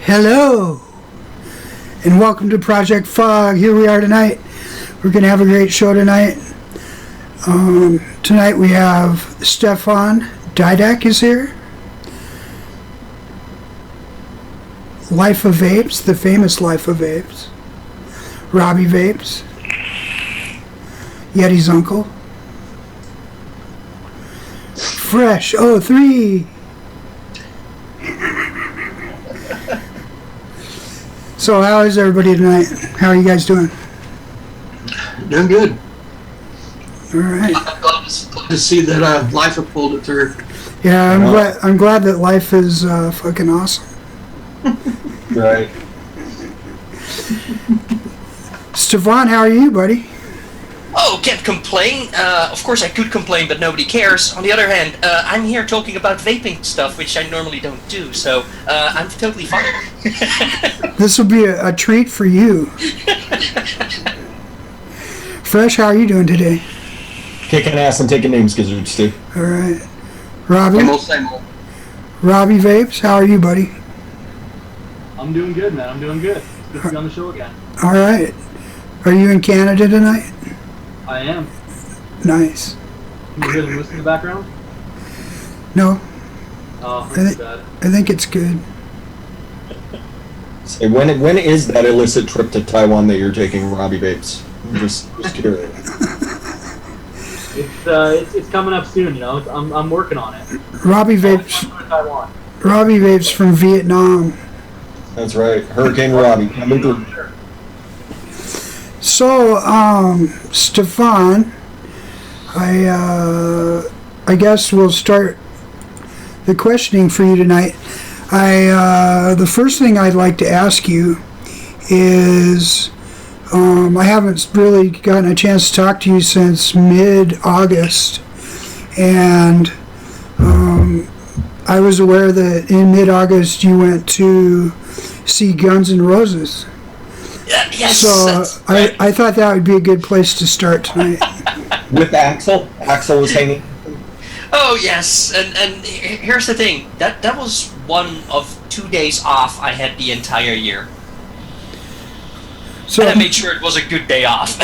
Hello, and welcome to Project Fog. Here we are tonight. We're going to have a great show tonight. Tonight we have Stefan. Didak is here. Life of Vapes, the famous Life of Vapes. Robbie Vapes. Yeti's uncle. Fresh 03. So how is everybody tonight? How are you guys doing? Doing good. All right. I'm glad to see that Life have pulled it through. Yeah, I'm glad that Life is fucking awesome. Right. Stefan, how are you, buddy? Oh, can't complain. Of course I could complain, but nobody cares. On the other hand, I'm here talking about vaping stuff, which I normally don't do, so I'm totally fine. This will be a treat for you. Fresh, how are you doing today? Kicking ass and taking names, Gizzard, Stu. All right. Robbie? Same old. Robbie Vapes, how are you, buddy? I'm doing good, man. I'm doing good. Good to be on the show again. All right. Are you in Canada tonight? I am. Nice. Can you hear the moose in the background? No, Oh, that's bad. I think it's good. Say, when is that illicit trip to Taiwan that you're taking, Robbie Vapes? I'm just curious. It's coming up soon, you know. I'm working on it. Robbie Vapes. Taiwan. Robbie Vapes from Vietnam. That's right. Hurricane Robbie. Coming through. So, Stefan, I guess we'll start the questioning for you tonight. The first thing I'd like to ask you is, I haven't really gotten a chance to talk to you since mid-August, and I was aware that in mid-August you went to see Guns N' Roses. Yes. So I thought that would be a good place to start tonight. With Axel. Axel was hanging. Oh yes, and here's the thing. That was one of 2 days off I had the entire year. So and I made sure it was a good day off.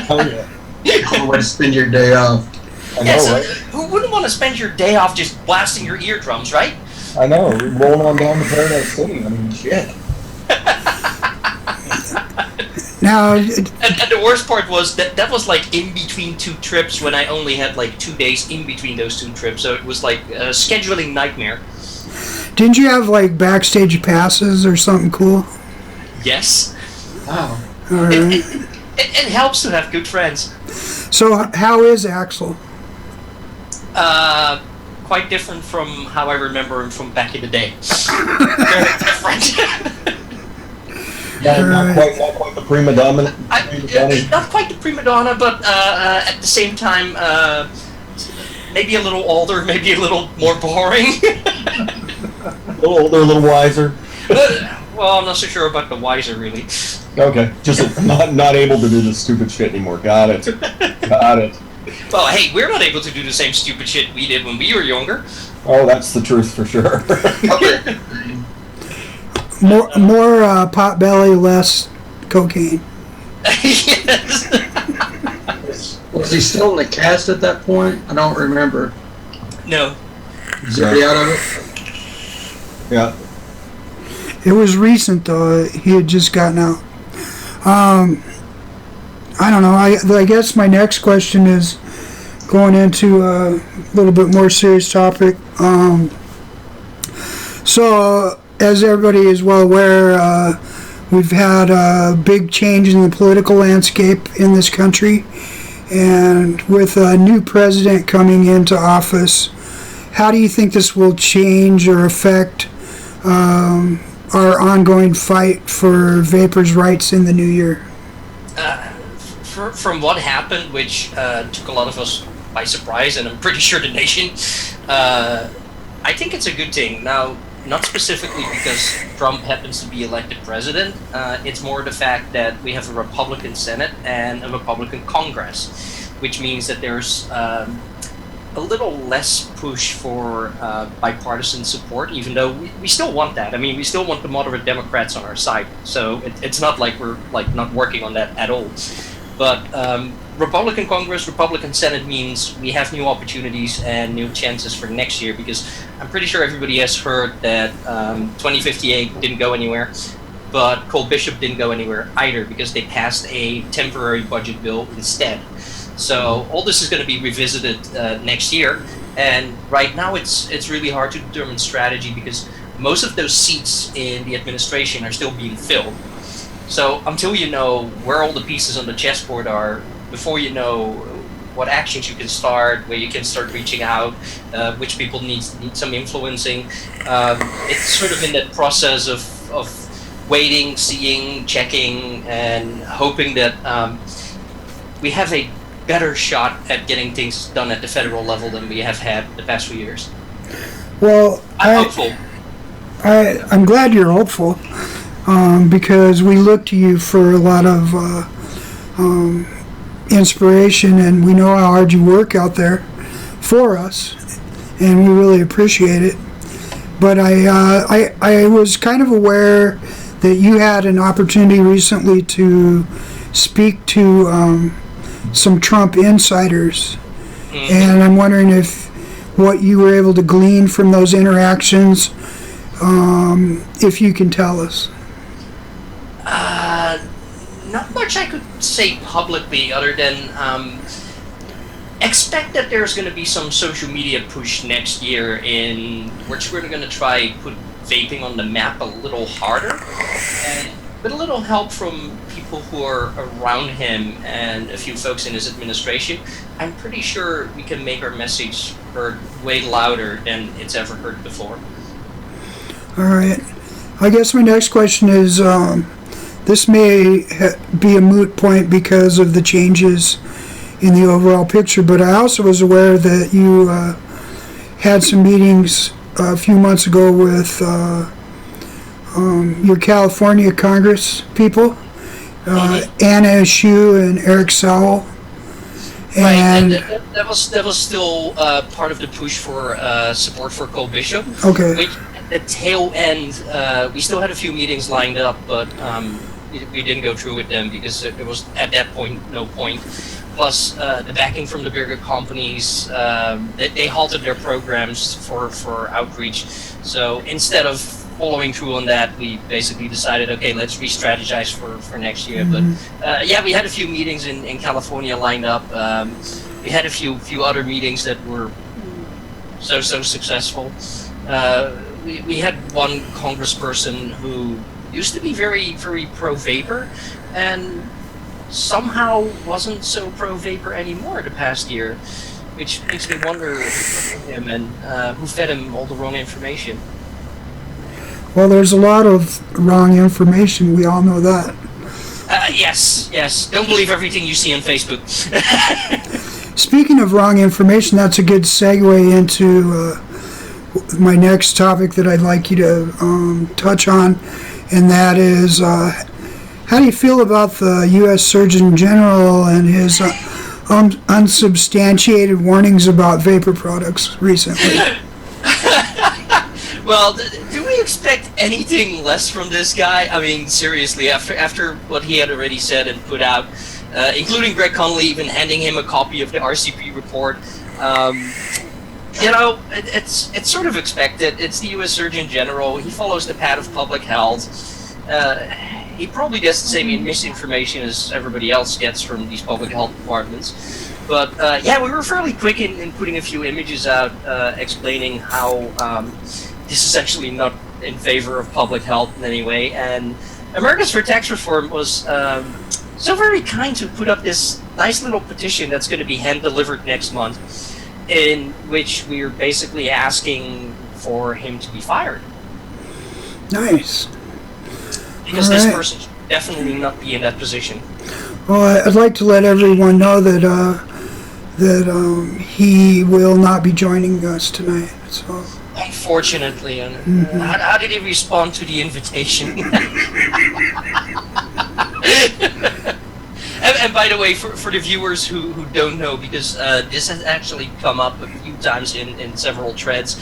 Oh yeah. Cool way to spend your day off. I know, Yes, right? who wouldn't want to spend your day off just blasting your eardrums, right? I know. Rolling on down to Paradise City. I mean, shit. now, And the worst part was that was like in between two trips when I only had like 2 days in between those two trips, so it was like a scheduling nightmare. didn't you have like backstage passes or something cool? Yes. Wow. All right. It helps to have good friends. So how is Axel? Quite different from how I remember him from back in the day. Very different. Not quite the prima donna. Not quite the prima donna, but at the same time, maybe a little older, maybe a little more boring. A little older, a little wiser. Well, I'm not so sure about the wiser, really. Okay, just not able to do this stupid shit anymore. Got it. Got it. Well, hey, we're not able to do the same stupid shit we did when we were younger. Oh, that's the truth for sure. More pot belly, less cocaine. Yes. Was he still in the cast at that point? I don't remember. No. Is he already out of it? Yeah. It was recent though. He had just gotten out. I don't know. I guess my next question is going into a little bit more serious topic. So, as everybody is well aware, we've had a big change in the political landscape in this country, and with a new president coming into office, how do you think this will change or affect our ongoing fight for vapors' rights in the new year? From what happened, which took a lot of us by surprise, and I'm pretty sure the nation, I think it's a good thing. Now, not specifically because Trump happens to be elected president, it's more the fact that we have a Republican Senate and a Republican Congress, which means that there's a little less push for bipartisan support, even though we still want that. I mean, we still want the moderate Democrats on our side, so it's not like we're not working on that at all. But Republican Congress, Republican Senate means we have new opportunities and new chances for next year, because I'm pretty sure everybody has heard that 2058 didn't go anywhere, but Cole Bishop didn't go anywhere either, because they passed a temporary budget bill instead. So all this is going to be revisited next year, and right now it's really hard to determine strategy, because most of those seats in the administration are still being filled. So until you know where all the pieces on the chessboard are, before you know what actions you can start, where you can start reaching out, which people need some influencing, it's sort of in that process of waiting, seeing, checking, and hoping that we have a better shot at getting things done at the federal level than we have had the past few years. Well, I'm hopeful. I'm glad you're hopeful, because we look to you for a lot of inspiration, and we know how hard you work out there for us, and we really appreciate it. But I was kind of aware that you had an opportunity recently to speak to some Trump insiders, and I'm wondering if what you were able to glean from those interactions, if you can tell us. Not much I could say publicly, other than expect that there's going to be some social media push next year in which we're going to try put vaping on the map a little harder, and with a little help from people who are around him and a few folks in his administration, I'm pretty sure we can make our message heard way louder than it's ever heard before. All right. I guess my next question is, this may be a moot point because of the changes in the overall picture, but I also was aware that you had some meetings a few months ago with your California Congress people, Anna Eshoo and Eric Sowell. And that was still part of the push for support for Cole Bishop. Okay. Which, at the tail end, we still had a few meetings lined up, but we didn't go through with them because it was at that point no point. Plus, the backing from the bigger companies, they halted their programs for outreach. So instead of following through on that, we basically decided, okay, let's re-strategize for next year. But yeah, we had a few meetings in California lined up. We had a few other meetings that were so successful. We had one congressperson who used to be very pro-vapor, and somehow wasn't so pro-vapor anymore the past year, which makes me wonder who fed him and who fed him all the wrong information. Well, there's a lot of wrong information. We all know that. Yes. Don't believe everything you see on Facebook. Speaking of wrong information, that's a good segue into my next topic that I'd like you to touch on, and that is, how do you feel about the U.S. Surgeon General and his unsubstantiated warnings about vapor products recently? Well, do we expect anything less from this guy? I mean, seriously, after what he had already said and put out, including Greg Conley even handing him a copy of the RCP report, it's sort of expected. It's the U.S. Surgeon General. He follows the path of public health. He probably gets the same misinformation as everybody else gets from these public health departments. But yeah, we were fairly quick in putting a few images out explaining how this is actually not in favor of public health in any way. And Americans for Tax Reform was so very kind to put up this nice little petition that's going to be hand-delivered next month, in which we're basically asking for him to be fired. Nice. Because All this right. person should definitely not be in that position. Well, I'd like to let everyone know that he will not be joining us tonight. So. Unfortunately, and how did he respond to the invitation? and by the way, for the viewers who don't know, because this has actually come up a few times in several threads,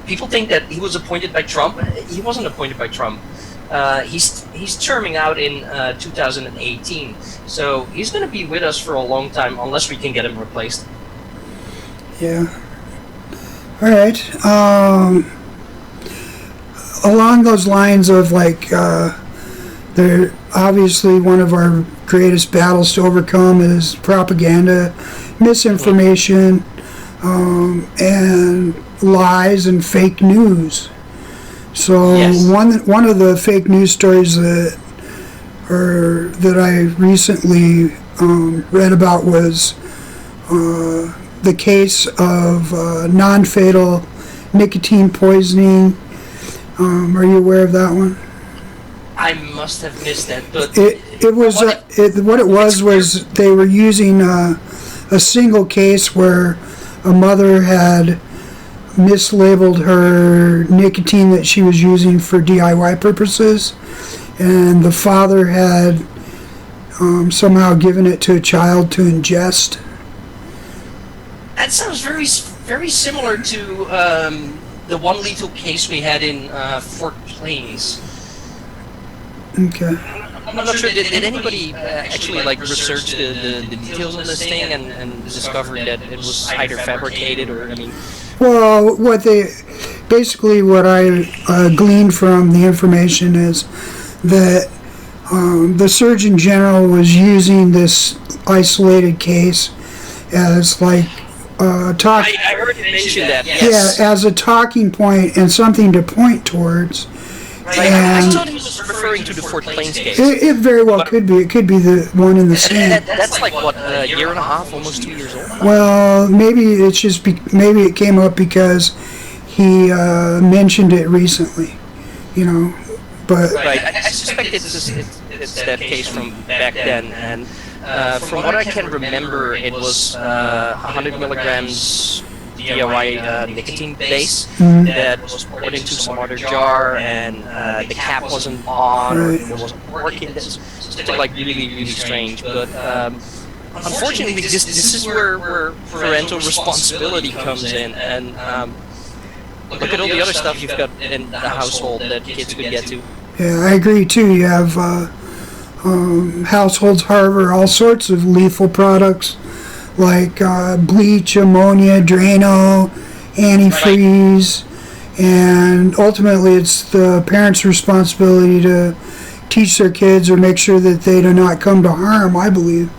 people think that he was appointed by Trump. He wasn't appointed by Trump. He's terming out in 2018, so he's going to be with us for a long time unless we can get him replaced. Yeah. All right. Along those lines of like, they're obviously one of our greatest battles to overcome is propaganda, misinformation, and lies and fake news. So Yes. one of the fake news stories that I recently read about was the case of non-fatal nicotine poisoning. Are you aware of that one? I must have missed that, but What it was they were using a single case where a mother had mislabeled her nicotine that she was using for DIY purposes, and the father had somehow given it to a child to ingest. that sounds very similar to the one lethal case we had in Fort Plains. Okay. I'm not sure. Did anybody actually like research the details of this thing and discover that it was either fabricated or Well, what I gleaned from the information is that the Surgeon General was using this isolated case as like talk. I heard you mention that. Yes. Yeah, as a talking point and something to point towards. Right. I thought he was referring to the Fort Plains case. It very well could be. It could be the one in the same. That's like what, a year and a half, almost 2 years old. Well, maybe it's just maybe it came up because he mentioned it recently, But Right. I suspect it's that case from back then, and from what I can remember, it was 100 milligrams DIY nicotine base that was poured into some other jar, and the cap wasn't on, or it wasn't working. That's something like really strange. But unfortunately, this is where parental responsibility comes in, and look at all the other stuff you've got in the household that kids could get to. yeah, I agree too. You have households harbor all sorts of lethal products like bleach, ammonia, Drano, antifreeze, and ultimately it's the parents' responsibility to teach their kids or make sure that they do not come to harm, I believe.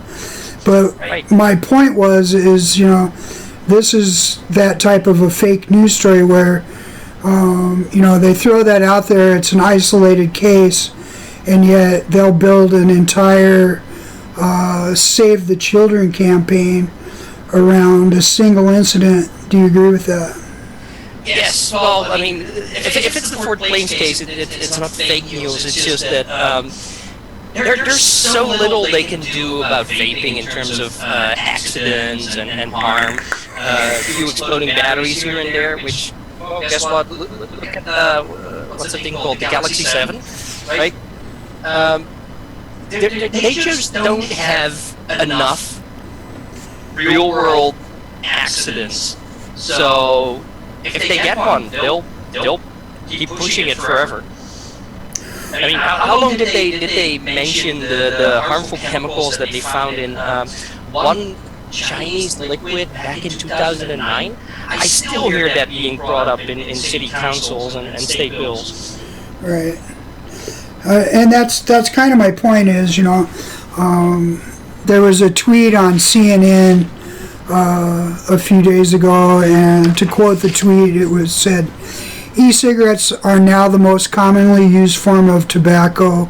But my point is this is that type of a fake news story where they throw that out there, it's an isolated case, and yet they'll build an entire Save the Children campaign around a single incident. Do you agree with that? Yes, well, I mean, if it's the Fort Plains case, it's not fake news, it's just that there's so little they can do about vaping in terms of accidents and harm. A few exploding batteries here and there, which, guess what, look at, what's the thing called, the Galaxy 7, right? They just don't have enough real-world accidents. So if they get one, they'll keep pushing it forever. I mean, how long did they mention the harmful chemicals that they found in one Chinese liquid back in 2009? I still hear that being brought up in city councils and state bills. Right. And that's kind of my point is, there was a tweet on CNN a few days ago, and to quote the tweet, it was said, "E-cigarettes are now the most commonly used form of tobacco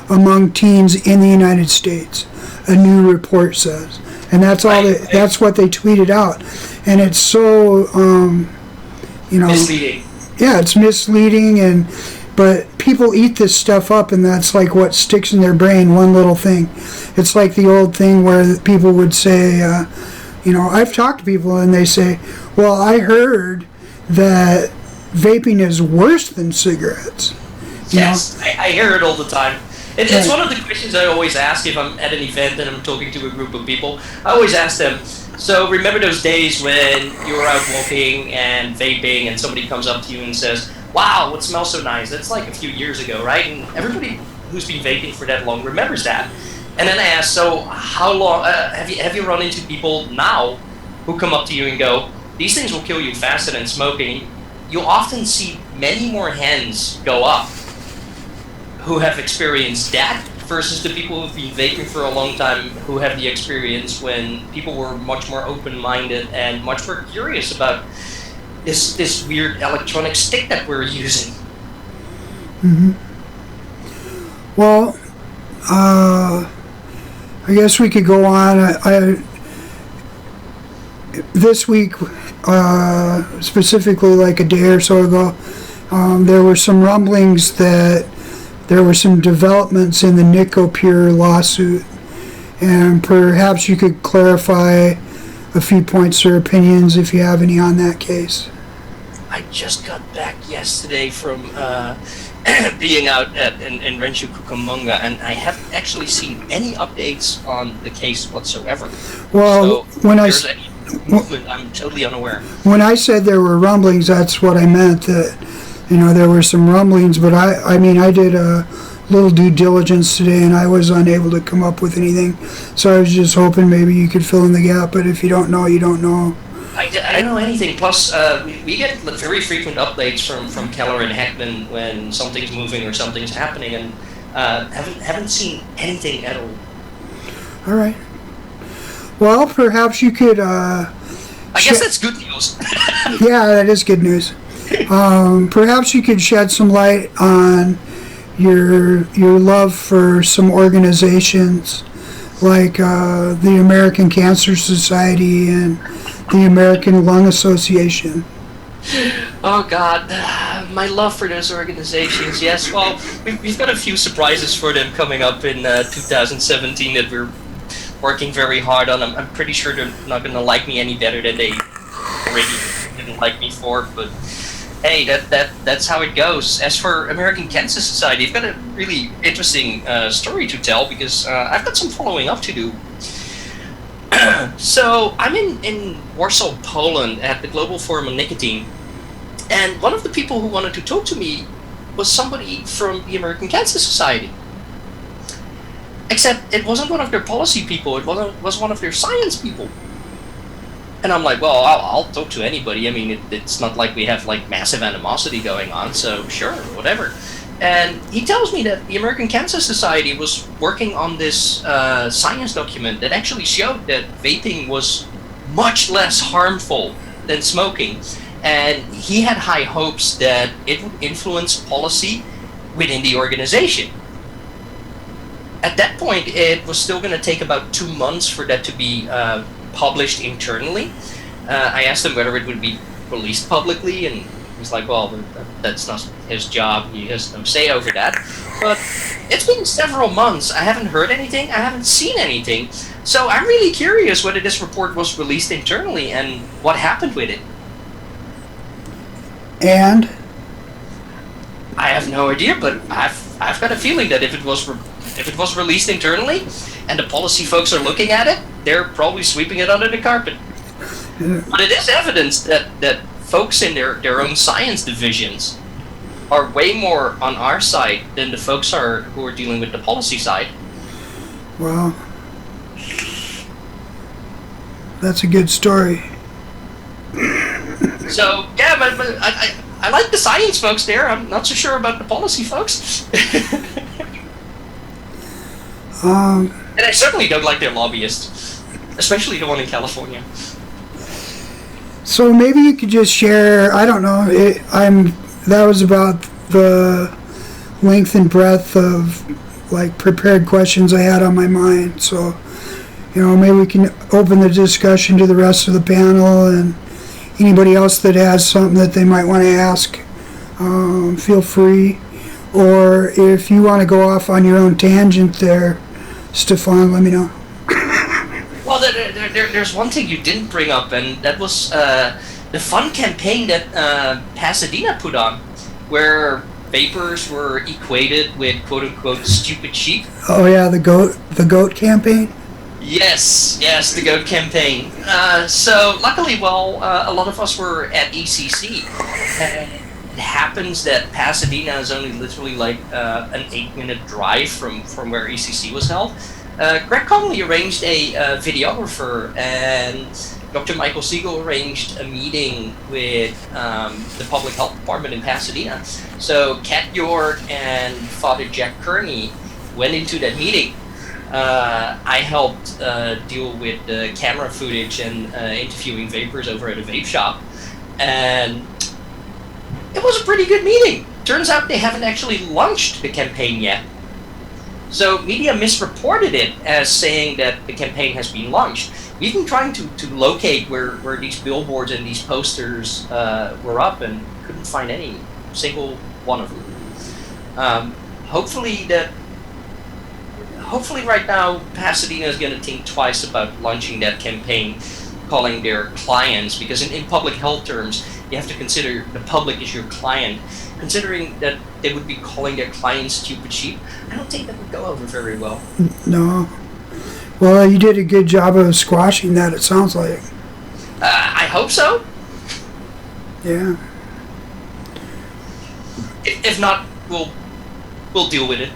among teens in the United States," a new report says. And that's all. That's what they tweeted out, and it's so, Misleading. Yeah, it's misleading, and But people eat this stuff up, and that's like what sticks in their brain, one little thing. It's like the old thing where people would say, I've talked to people and they say, well, I heard that vaping is worse than cigarettes. Yes, I hear it all the time. It's one of the questions I always ask if I'm at an event and I'm talking to a group of people. I always ask them, so remember those days when you were out walking and vaping and somebody comes up to you and says, wow, it smells so nice. That's like a few years ago, right? And everybody who's been vaping for that long remembers that. And then I ask, so how long, have you run into people now who come up to you and go, these things will kill you faster than smoking? You'll often see many more hands go up who have experienced that versus the people who've been vaping for a long time who have the experience when people were much more open-minded and much more curious about this weird electronic stick that we're using. Mm-hmm. Well, I guess we could go on. This week, specifically like a day or so ago, there were some rumblings that there were some developments in the Nicopure lawsuit, and perhaps you could clarify a few points or opinions if you have any on that case. I just got back yesterday from being out in Rancho Cucamonga, and I haven't actually seen any updates on the case whatsoever. Well, so when there's any movement, I'm totally unaware. When I said there were rumblings, that's what I meant, that there were some rumblings, but I did a little due diligence today and I was unable to come up with anything, so I was just hoping maybe you could fill in the gap, but if you don't know, you don't know. I don't know anything. Plus, we get very frequent updates from Keller and Heckman when something's moving or something's happening, and haven't seen anything at all. All right. Well, perhaps you could. I guess that's good news. Yeah, that is good news. Perhaps you could shed some light on your love for some organizations like the American Cancer Society and the American Lung Association. Oh God, my love for those organizations. Yes, well, we've got a few surprises for them coming up in 2017 that we're working very hard on. I'm pretty sure they're not going to like me any better than they already didn't like me for, but hey, that's how it goes. As for American Cancer Society, I've got a really interesting story to tell because I've got some following up to do. So I'm in Warsaw, Poland at the Global Forum on Nicotine, and one of the people who wanted to talk to me was somebody from the American Cancer Society. Except it wasn't one of their policy people, it was one of their science people. And I'm like, well, I'll talk to anybody. I mean, it's not like we have like massive animosity going on, so sure, whatever. And he tells me that the American Cancer Society was working on this science document that actually showed that vaping was much less harmful than smoking. And he had high hopes that it would influence policy within the organization. At that point, it was still going to take about 2 months for that to be published internally. I asked him whether it would be released publicly, and he's like, well, that's not his job, he has no say over that. But it's been several months, I haven't heard anything, I haven't seen anything, so I'm really curious whether this report was released internally and what happened with it. And? I have no idea, but I've got a feeling that if it was released internally and the policy folks are looking at it, they're probably sweeping it under the carpet. But it is evidence that folks in their own science divisions are way more on our side than the folks who are dealing with the policy side. Well, that's a good story. So yeah, but I like the science folks there. I'm not so sure about the policy folks. And I certainly don't like their lobbyists, especially the one in California. So maybe you could just share, I don't know, that was about the length and breadth of like prepared questions I had on my mind. So, maybe we can open the discussion to the rest of the panel, and anybody else that has something that they might want to ask, feel free. or if you want to go off on your own tangent there, Stefan, let me know. Well, there's one thing you didn't bring up, and that was the fun campaign that Pasadena put on, where vapors were equated with quote-unquote stupid sheep. Oh yeah, the goat campaign. Yes, the GOAT campaign. So luckily, a lot of us were at ECC. It happens that Pasadena is only literally like an 8-minute drive from where ECC was held. Greg Connolly arranged a videographer, and Dr. Michael Siegel arranged a meeting with the Public Health Department in Pasadena. So Kat Yord and Father Jack Kearney went into that meeting. I helped deal with the camera footage and interviewing vapors over at a vape shop, and it was a pretty good meeting. Turns out they haven't actually launched the campaign yet. So media misreported it as saying that the campaign has been launched. We've been trying to locate where these billboards and these posters were up, and couldn't find any single one of them. Hopefully right now Pasadena is going to think twice about launching that campaign, calling their clients, because in public health terms, you have to consider the public is your client. Considering that they would be calling their clients stupid sheep, I don't think that would go over very well. No. Well, you did a good job of squashing that, it sounds like. I hope so. Yeah. If not, we'll deal with it.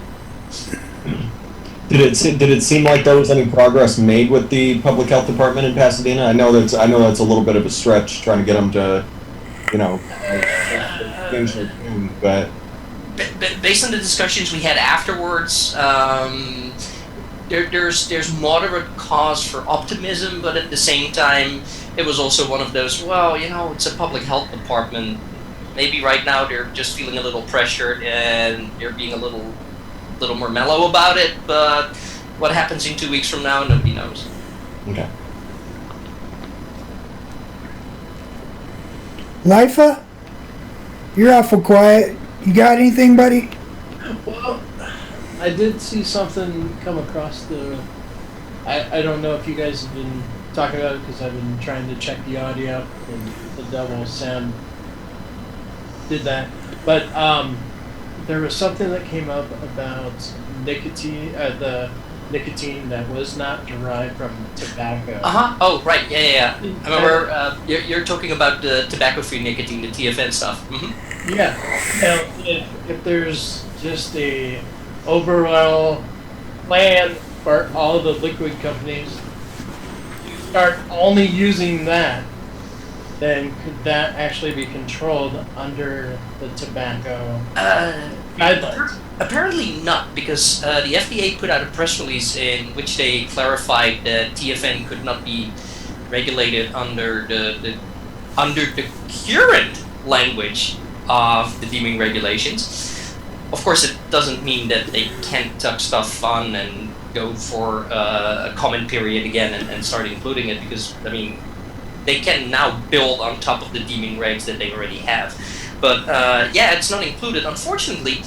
Did it seem like there was any progress made with the public health department in Pasadena? I know that's a little bit of a stretch trying to get them to, change their tune, but based on the discussions we had afterwards, there's moderate cause for optimism, but at the same time, it was also one of those, it's a public health department. Maybe right now they're just feeling a little pressured and they're being a little more mellow about it, but what happens in 2 weeks from now, nobody knows. Okay. Lifa, you're awful quiet. You got anything, buddy? Well, I did see something come across the... I don't know if you guys have been talking about it, because I've been trying to check the audio, and the devil Sam did that. But there was something that came up about nicotine, the nicotine that was not derived from tobacco. Oh, right. Yeah. I remember you're talking about the tobacco-free nicotine, the TFN stuff. Mm-hmm. Yeah. Now, if there's just a overall plan for all the liquid companies to start only using that, then could that actually be controlled under the tobacco guidelines? Apparently not, because the FDA put out a press release in which they clarified that TFN could not be regulated under the current language of the deeming regulations. Of course, it doesn't mean that they can't tuck stuff on and go for a comment period again and start including it, because they can now build on top of the deeming regs that they already have. But it's not included. Unfortunately,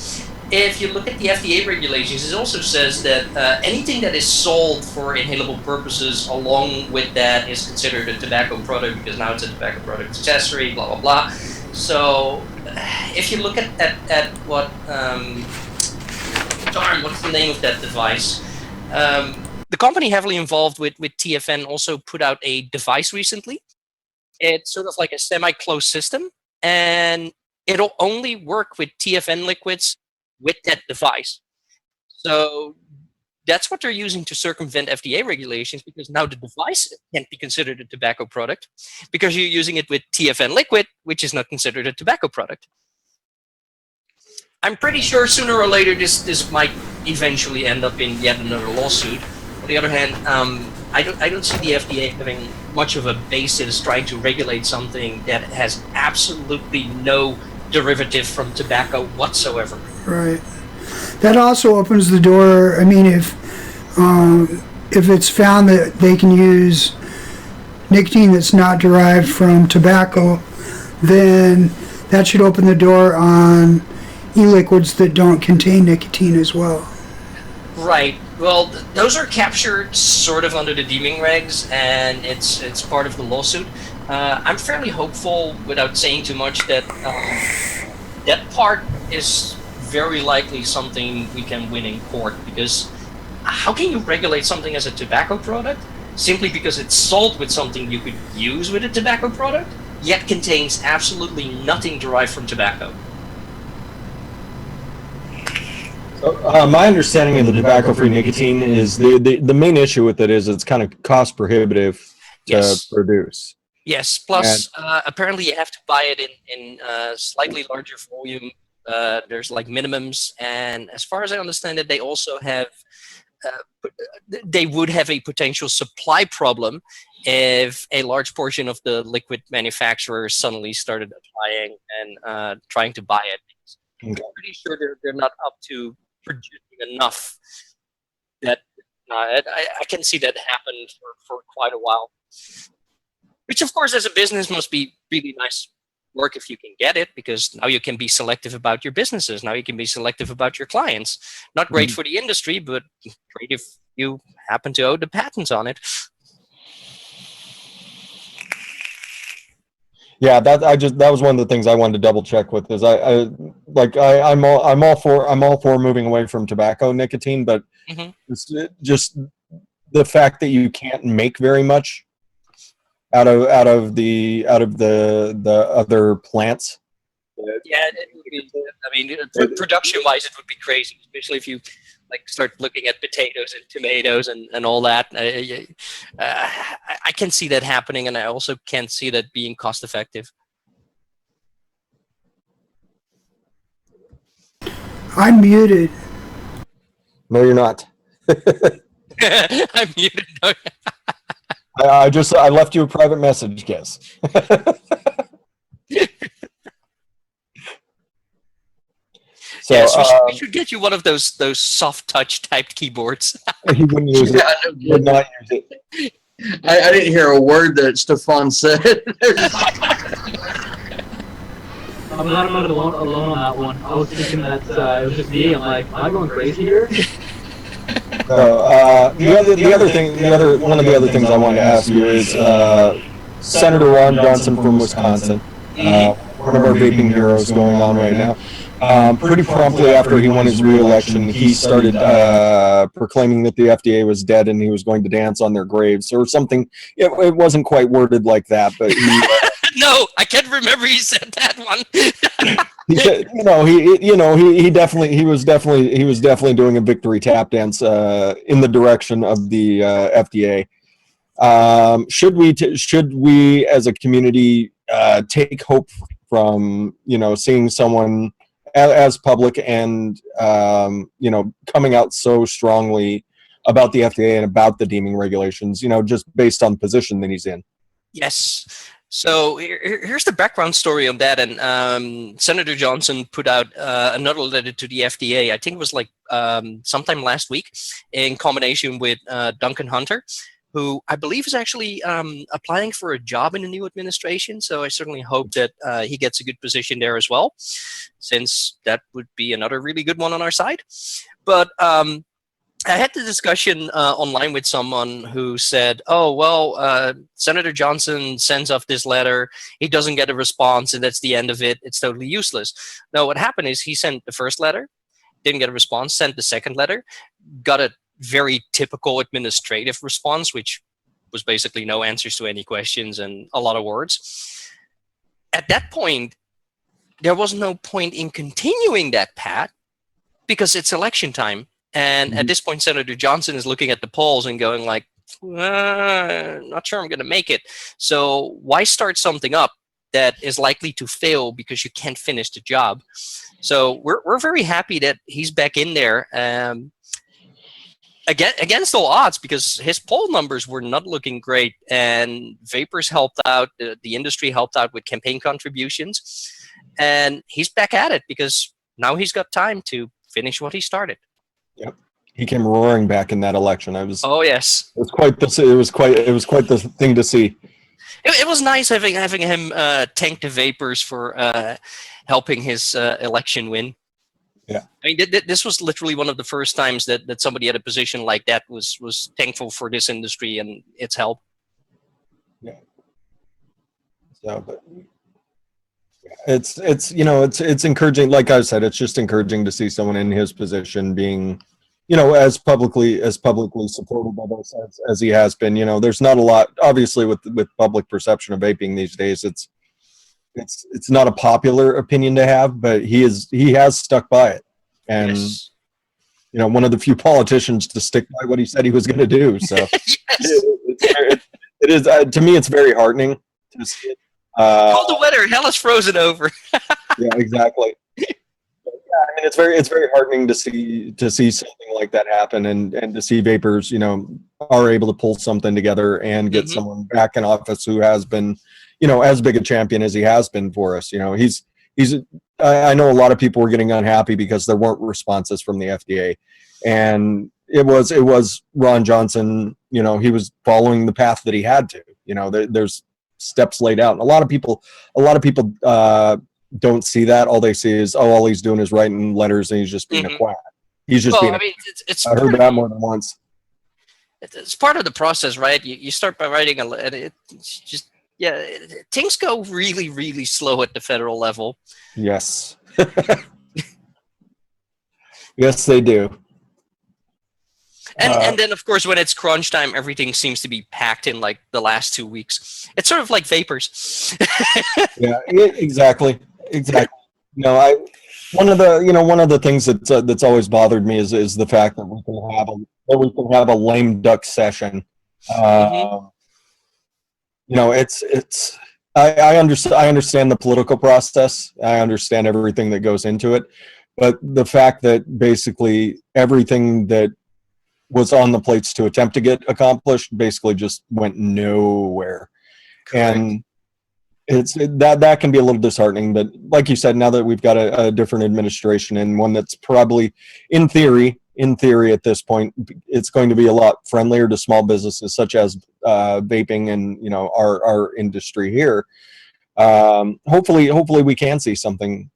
if you look at the FDA regulations, it also says that anything that is sold for inhalable purposes along with that is considered a tobacco product, because now it's a tobacco product accessory, blah, blah, blah. So if you look at what, what's the name of that device? The company heavily involved with TFN also put out a device recently. It's sort of like a semi-closed system, and it'll only work with TFN liquids with that device. So that's what they're using to circumvent FDA regulations, because now the device can't be considered a tobacco product because you're using it with TFN liquid, which is not considered a tobacco product. I'm pretty sure sooner or later this might eventually end up in yet another lawsuit. On the other hand, I don't see the FDA having much of a basis trying to regulate something that has absolutely no derivative from tobacco whatsoever. Right. That also opens the door. I mean, if it's found that they can use nicotine that's not derived from tobacco, then that should open the door on e-liquids that don't contain nicotine as well. Right. Well, those are captured sort of under the deeming regs, and it's part of the lawsuit. I'm fairly hopeful, without saying too much, that that part is very likely something we can win in court, because how can you regulate something as a tobacco product simply because it's sold with something you could use with a tobacco product, yet contains absolutely nothing derived from tobacco? So, my understanding of the tobacco-free nicotine is the main issue with it is it's kind of cost prohibitive to Yes. produce. Yes. Plus, apparently you have to buy it in slightly larger volume. There's like minimums, and as far as I understand it, they also have they would have a potential supply problem if a large portion of the liquid manufacturers suddenly started applying and trying to buy it. Okay. I'm pretty sure they're not up to producing enough that I can see that happen for quite a while. Which, of course, as a business must be really nice work if you can get it, because now you can be selective about your businesses. Now you can be selective about your clients. Not great for the industry, but great if you happen to own the patents on it. Yeah, that was one of the things I wanted to double check with. Is I'm all for moving away from tobacco nicotine, but it's just the fact that you can't make very much out of the other plants. Yeah, it would be, I mean, production-wise, it would be crazy, especially if you like start looking at potatoes and tomatoes and all that. I can see that happening, and I also can see that being cost-effective. I'm muted. No, you're not. I'm muted. I left you a private message, guess. So, yes, we should get you one of those soft touch typed keyboards. He wouldn't use it. He would not use it. I didn't hear a word that Stefan said. I'm glad I'm not alone on that one. I was thinking that it was just me. I'm like, am I going crazy here? So, one of the other things I wanted to ask you is Senator Ron Johnson from Wisconsin, one of our vaping heroes going on right now. Pretty promptly after he won his re-election, he started proclaiming that the FDA was dead and he was going to dance on their graves or something. It wasn't quite worded like that, but he, No, I can't remember he said that one. he said, he was definitely doing a victory tap dance in the direction of the FDA. Should we as a community take hope from seeing someone as public and coming out so strongly about the FDA and about the deeming regulations, just based on the position that he's in? Yes. So here's the background story on that. And Senator Johnson put out another letter to the FDA. I think it was like sometime last week, in combination with Duncan Hunter, who I believe is actually applying for a job in the new administration. So I certainly hope that he gets a good position there as well, since that would be another really good one on our side. But I had the discussion online with someone who said, oh, well, Senator Johnson sends off this letter. He doesn't get a response, and that's the end of it. It's totally useless. No, what happened is he sent the first letter, didn't get a response, sent the second letter, got a very typical administrative response, which was basically no answers to any questions and a lot of words. At that point, there was no point in continuing that path because it's election time. And at this point, Senator Johnson is looking at the polls and going like, not sure I'm going to make it. So why start something up that is likely to fail because you can't finish the job? So we're very happy that he's back in there. Against all odds, because his poll numbers were not looking great, and vapors helped out, the industry helped out with campaign contributions, and he's back at it because now he's got time to finish what he started. Yep, he came roaring back in that election. Oh yes, it was quite the thing to see. It was nice having him tank the vapors for helping his election win. I mean, this was literally one of the first times that somebody at a position like that was thankful for this industry and its help. Yeah. So, but it's encouraging. Like I said, it's just encouraging to see someone in his position being, as publicly supported by both sides as he has been. There's not a lot, obviously, with public perception of vaping these days. It's not a popular opinion to have, but he has stuck by it, and Yes. one of the few politicians to stick by what he said he was going to do. So Yes. it is to me, it's very heartening to see it. Call the weather. Hell is frozen over. Yeah, exactly. But yeah, I mean, it's very heartening to see something like that happen, and to see vapors, are able to pull something together and get someone back in office who has been, as big a champion as he has been for us. I know a lot of people were getting unhappy because there weren't responses from the FDA, and it was Ron Johnson. He was following the path that he had to. There's steps laid out, and a lot of people don't see that. All they see is, all he's doing is writing letters, and he's just being a quack. He's just being. I mean, it's I heard that more than once. It's part of the process, right? You start by writing and it's just things go really, really slow at the federal level. Yes. Yes, they do. And then, of course, when it's crunch time, everything seems to be packed in like the last 2 weeks. It's sort of like vapors. Yeah, exactly. One of the things that's always bothered me is the fact that we can have a lame duck session. I understand the political process. I understand everything that goes into it, but the fact that basically everything that was on the plates to attempt to get accomplished basically just went nowhere. Correct. And that can be a little disheartening, but like you said, now that we've got a different administration, and one that's probably in theory at this point, it's going to be a lot friendlier to small businesses such as vaping and our industry here. Hopefully we can see something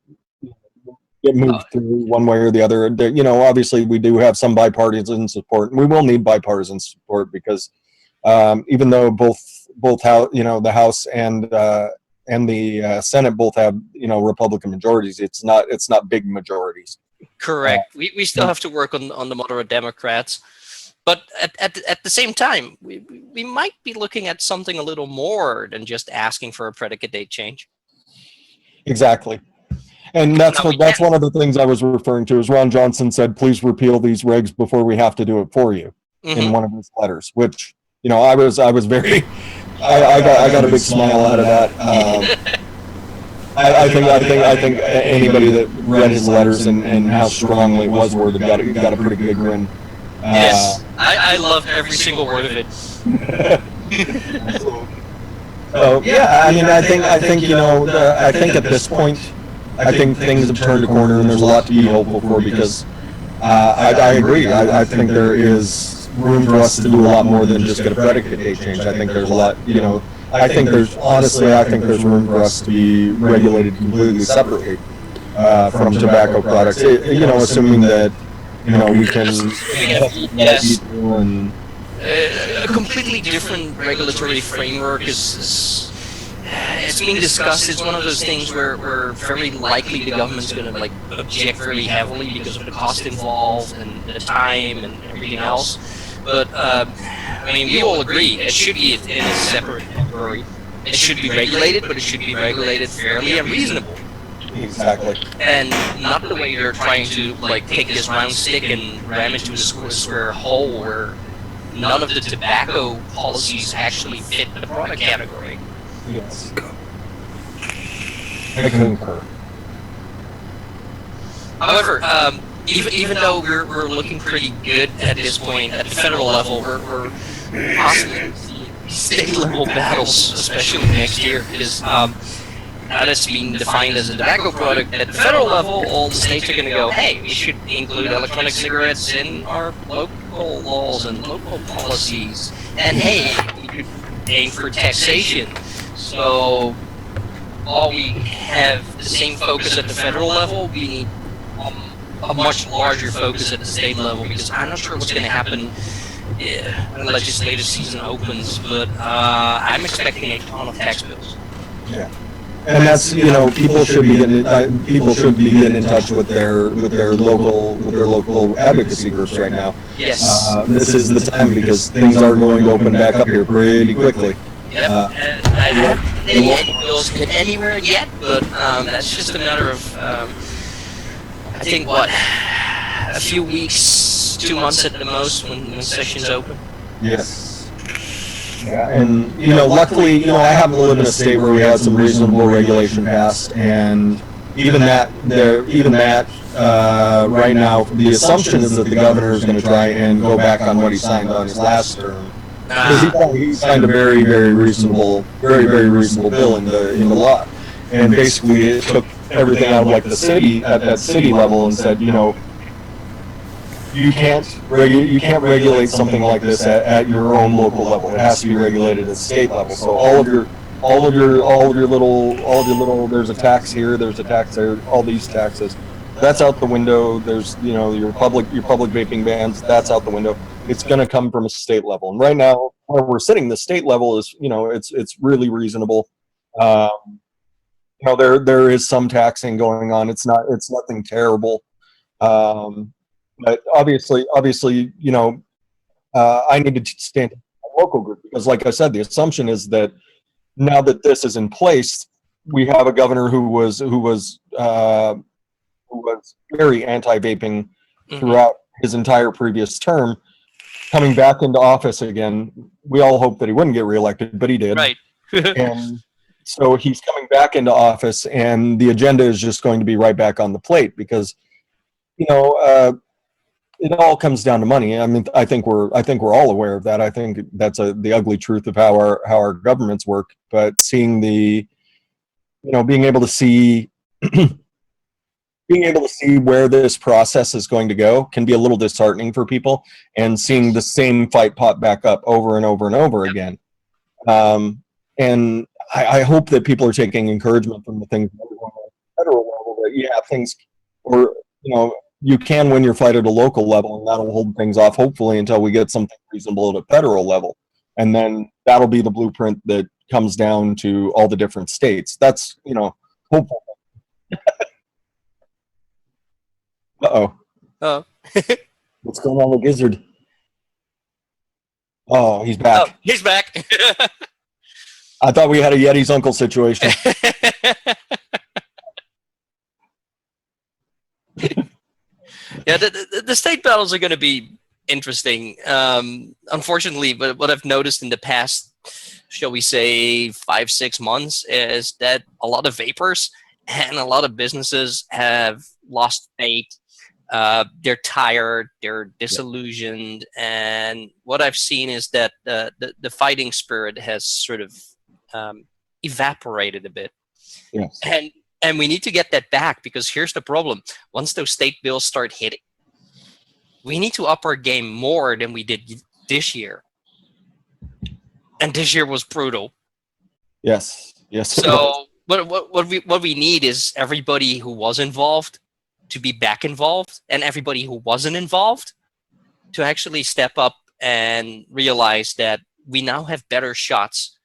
get moved through one way or the other. Obviously we do have some bipartisan support, and we will need bipartisan support, because even though both how the House and the Senate both have Republican majorities, it's not big majorities. Correct. We still have to work on the moderate Democrats, but at the same time, we might be looking at something a little more than just asking for a predicate date change. Exactly. And that's one of the things I was referring to, is Ron Johnson said, please repeal these regs before we have to do it for you, in one of his letters, which, I was very, I got a big smile out of that. I think anybody that read his letters and how strongly it was worded got a pretty big grin. Yes, I love every single word of it. So yeah, I mean, I think at this point, I think things have turned a corner, and there's a lot to be hopeful for, because I agree. I think there is room for us to do a lot more than just get a predicate date change. I think there's a lot, I think there's room for us to be regulated completely separately from tobacco products. Assuming that we can. Yes. A completely different regulatory framework is it's being discussed. It's one of those things where very likely the government's going to object very heavily because of the cost involved and the time and everything else. But I mean, we all agree it should be in a separate category. It should be regulated, but it should be regulated fairly and reasonable. Exactly. And not the way they're trying to take this round stick and ram it into a square hole where none of the tobacco policies actually fit the product category. Yes. I concur. However, even though we're looking pretty good at this point at the federal level, we're possibly seeing state level battles, especially next year, because now that's being defined as a tobacco product at the federal level, all the states are going to go, hey, we should include electronic cigarettes in our local laws and local policies, and hey, we could aim for taxation. So while we have the same focus at the federal level, we need a much larger focus at the state level, because I'm not sure what's going to happen when the legislative season opens, but I'm expecting a ton of tax bills. Yeah. And that's, people should be getting in touch with their local advocacy groups right now. Yes. This is the time because things are going to open back up here pretty quickly. Yep. And I haven't seen any bills hit anywhere yet, but that's just a matter of I think a few weeks, 2 months at the most when sessions open. Yes. Yeah, and luckily, I happen to live in a state where we had some reasonable regulation passed, and even that right now, the assumption is that the governor is going to try and go back on what he signed on his last term. Because he signed a very, very reasonable bill into law, and basically it took everything out of like the city at that city level and said, you can't regulate something like this at your own local level. It has to be regulated at state level. So all of your little there's a tax here, there's a tax there, all these taxes, that's out the window. There's your public vaping bans, that's out the window. It's going to come from a state level. And right now where we're sitting, the state level is it's really reasonable. There is some taxing going on. It's nothing terrible. But obviously, I need to stand in a local group because, like I said, the assumption is that now that this is in place, we have a governor who was very anti-vaping throughout his entire previous term, coming back into office again. We all hoped that he wouldn't get reelected, but he did. Right. And so he's coming back into office, and the agenda is just going to be right back on the plate because, it all comes down to money. I mean, I think we're all aware of that. I think that's the ugly truth of how our governments work. But seeing being able to see where this process is going to go can be a little disheartening for people, and seeing the same fight pop back up over and over and over again. And I hope that people are taking encouragement from the things on the federal level that things, or you can win your fight at a local level, and that'll hold things off, hopefully, until we get something reasonable at a federal level. And then that'll be the blueprint that comes down to all the different states. That's, hopeful. Uh-oh. Oh. What's going on with Gizzard? Oh, he's back. Oh, he's back. I thought we had a Yeti's uncle situation. Yeah, the state battles are going to be interesting. Unfortunately, but what I've noticed in the past, shall we say, 5-6 months, is that a lot of vapors and a lot of businesses have lost faith. They're tired, they're disillusioned, and what I've seen is that the fighting spirit has sort of evaporated a bit. Yes. And we need to get that back, because here's the problem. Once those state bills start hitting, we need to up our game more than we did this year. And this year was brutal. Yes. So what we need is everybody who was involved to be back involved, and everybody who wasn't involved to actually step up and realize that we now have better shots.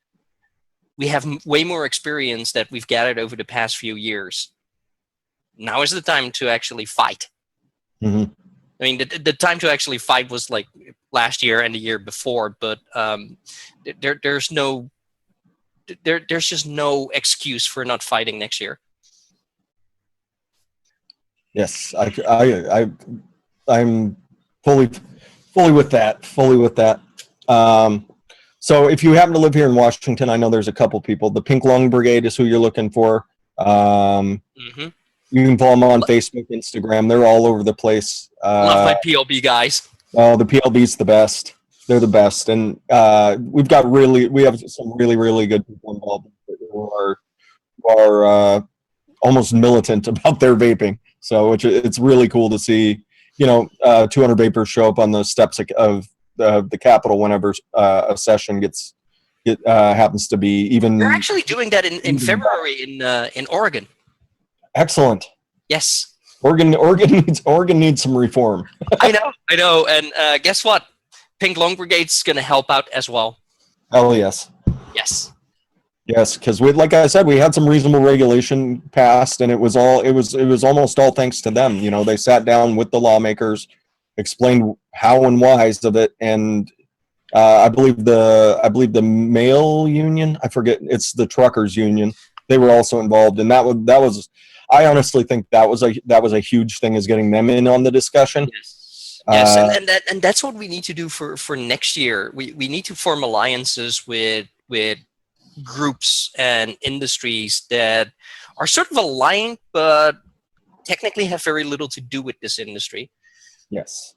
We have way more experience that we've gathered over the past few years. Now is the time to actually fight. Mm-hmm. I mean, the time to actually fight was like last year and the year before, but there's just no excuse for not fighting next year. Yes, I'm fully with that. So if you happen to live here in Washington, I know there's a couple people. The Pink Lung Brigade is who you're looking for. Mm-hmm. You can follow them on Facebook, Instagram. They're all over the place. Love my PLB guys. Oh, the PLB's the best. They're the best, and we have some really good people involved who are almost militant about their vaping. So it's really cool to see, 200 vapors show up on the steps of the Capitol whenever a session happens to be. Even we're actually doing that in February in Oregon. Excellent. Yes. Oregon needs some reform. I know, and guess what? Pink Lung Brigade's going to help out as well. Oh yes. Yes. Yes, because like I said, we had some reasonable regulation passed, and it was almost all thanks to them. You know, they sat down with the lawmakers, explained how and whys of it, and I believe the mail union, I forget, it's the truckers union. They were also involved, and that was I honestly think that was a huge thing, is getting them in on the discussion. Yes, and that's what we need to do for next year. We need to form alliances with groups and industries that are sort of aligned, but technically have very little to do with this industry. Yes.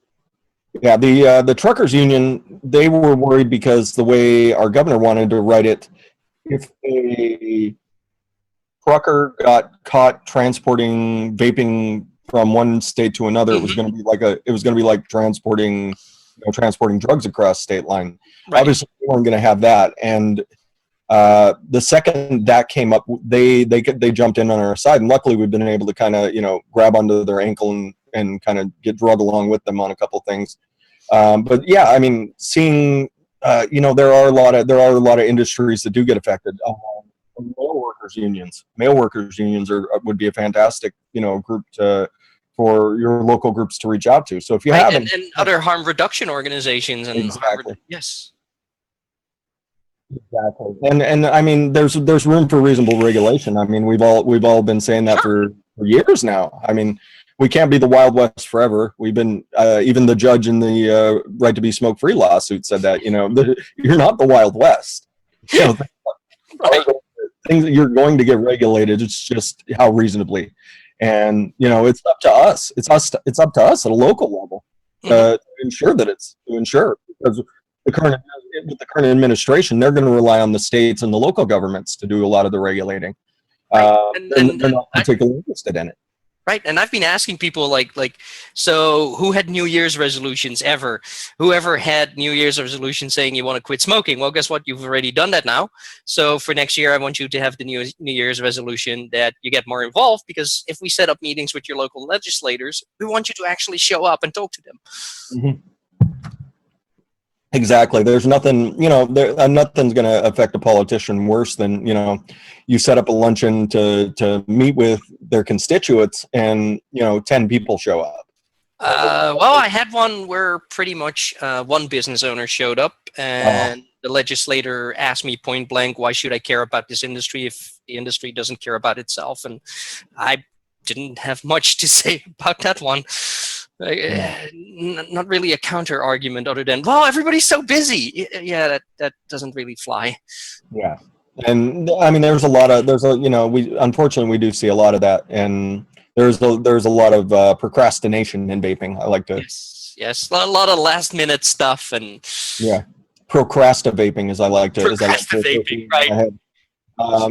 Yeah, the truckers union, they were worried because the way our governor wanted to write it, if a trucker got caught transporting vaping from one state to another, it was going to be like transporting drugs across state line. Right. Obviously, we weren't going to have that, and the second that came up, they jumped in on our side, and luckily we've been able to kind of grab onto their ankle and kind of get drugged along with them on a couple things. But yeah, I mean, seeing there are a lot of industries that do get affected. Mail workers unions would be a fantastic group for your local groups to reach out to. So if you haven't, and other harm reduction organizations and exactly. Yes. Exactly, and I mean, there's room for reasonable regulation. I mean, we've all been saying that for years now. I mean, we can't be the Wild West forever. We've been even the judge in the right to be smoke free lawsuit said that you're not the Wild West. Right. Things that you're going to get regulated. It's just how reasonably, and it's up to us. It's up to us at a local level to ensure because the current administration, they're going to rely on the states and the local governments to do a lot of the regulating. Right. They're not particularly interested in it. Right, and I've been asking people like, so who had New Year's resolutions ever? Whoever had New Year's resolution saying you want to quit smoking? Well, guess what? You've already done that now. So for next year, I want you to have the New Year's resolution that you get more involved, because if we set up meetings with your local legislators, we want you to actually show up and talk to them. Mm-hmm. Exactly. There's nothing, nothing's going to affect a politician worse than, you set up a luncheon to meet with their constituents and, 10 people show up. Well, I had one where pretty much one business owner showed up, and the legislator asked me point blank, why should I care about this industry if the industry doesn't care about itself? And I didn't have much to say about that one. Not really a counter argument other than, well, everybody's so busy. Yeah, that doesn't really fly. Yeah, and I mean, we unfortunately do see a lot of that, and there's a lot of procrastination in vaping. I like to yes, a lot of last minute stuff and procrastinating, as I like to. Procrastinating, right?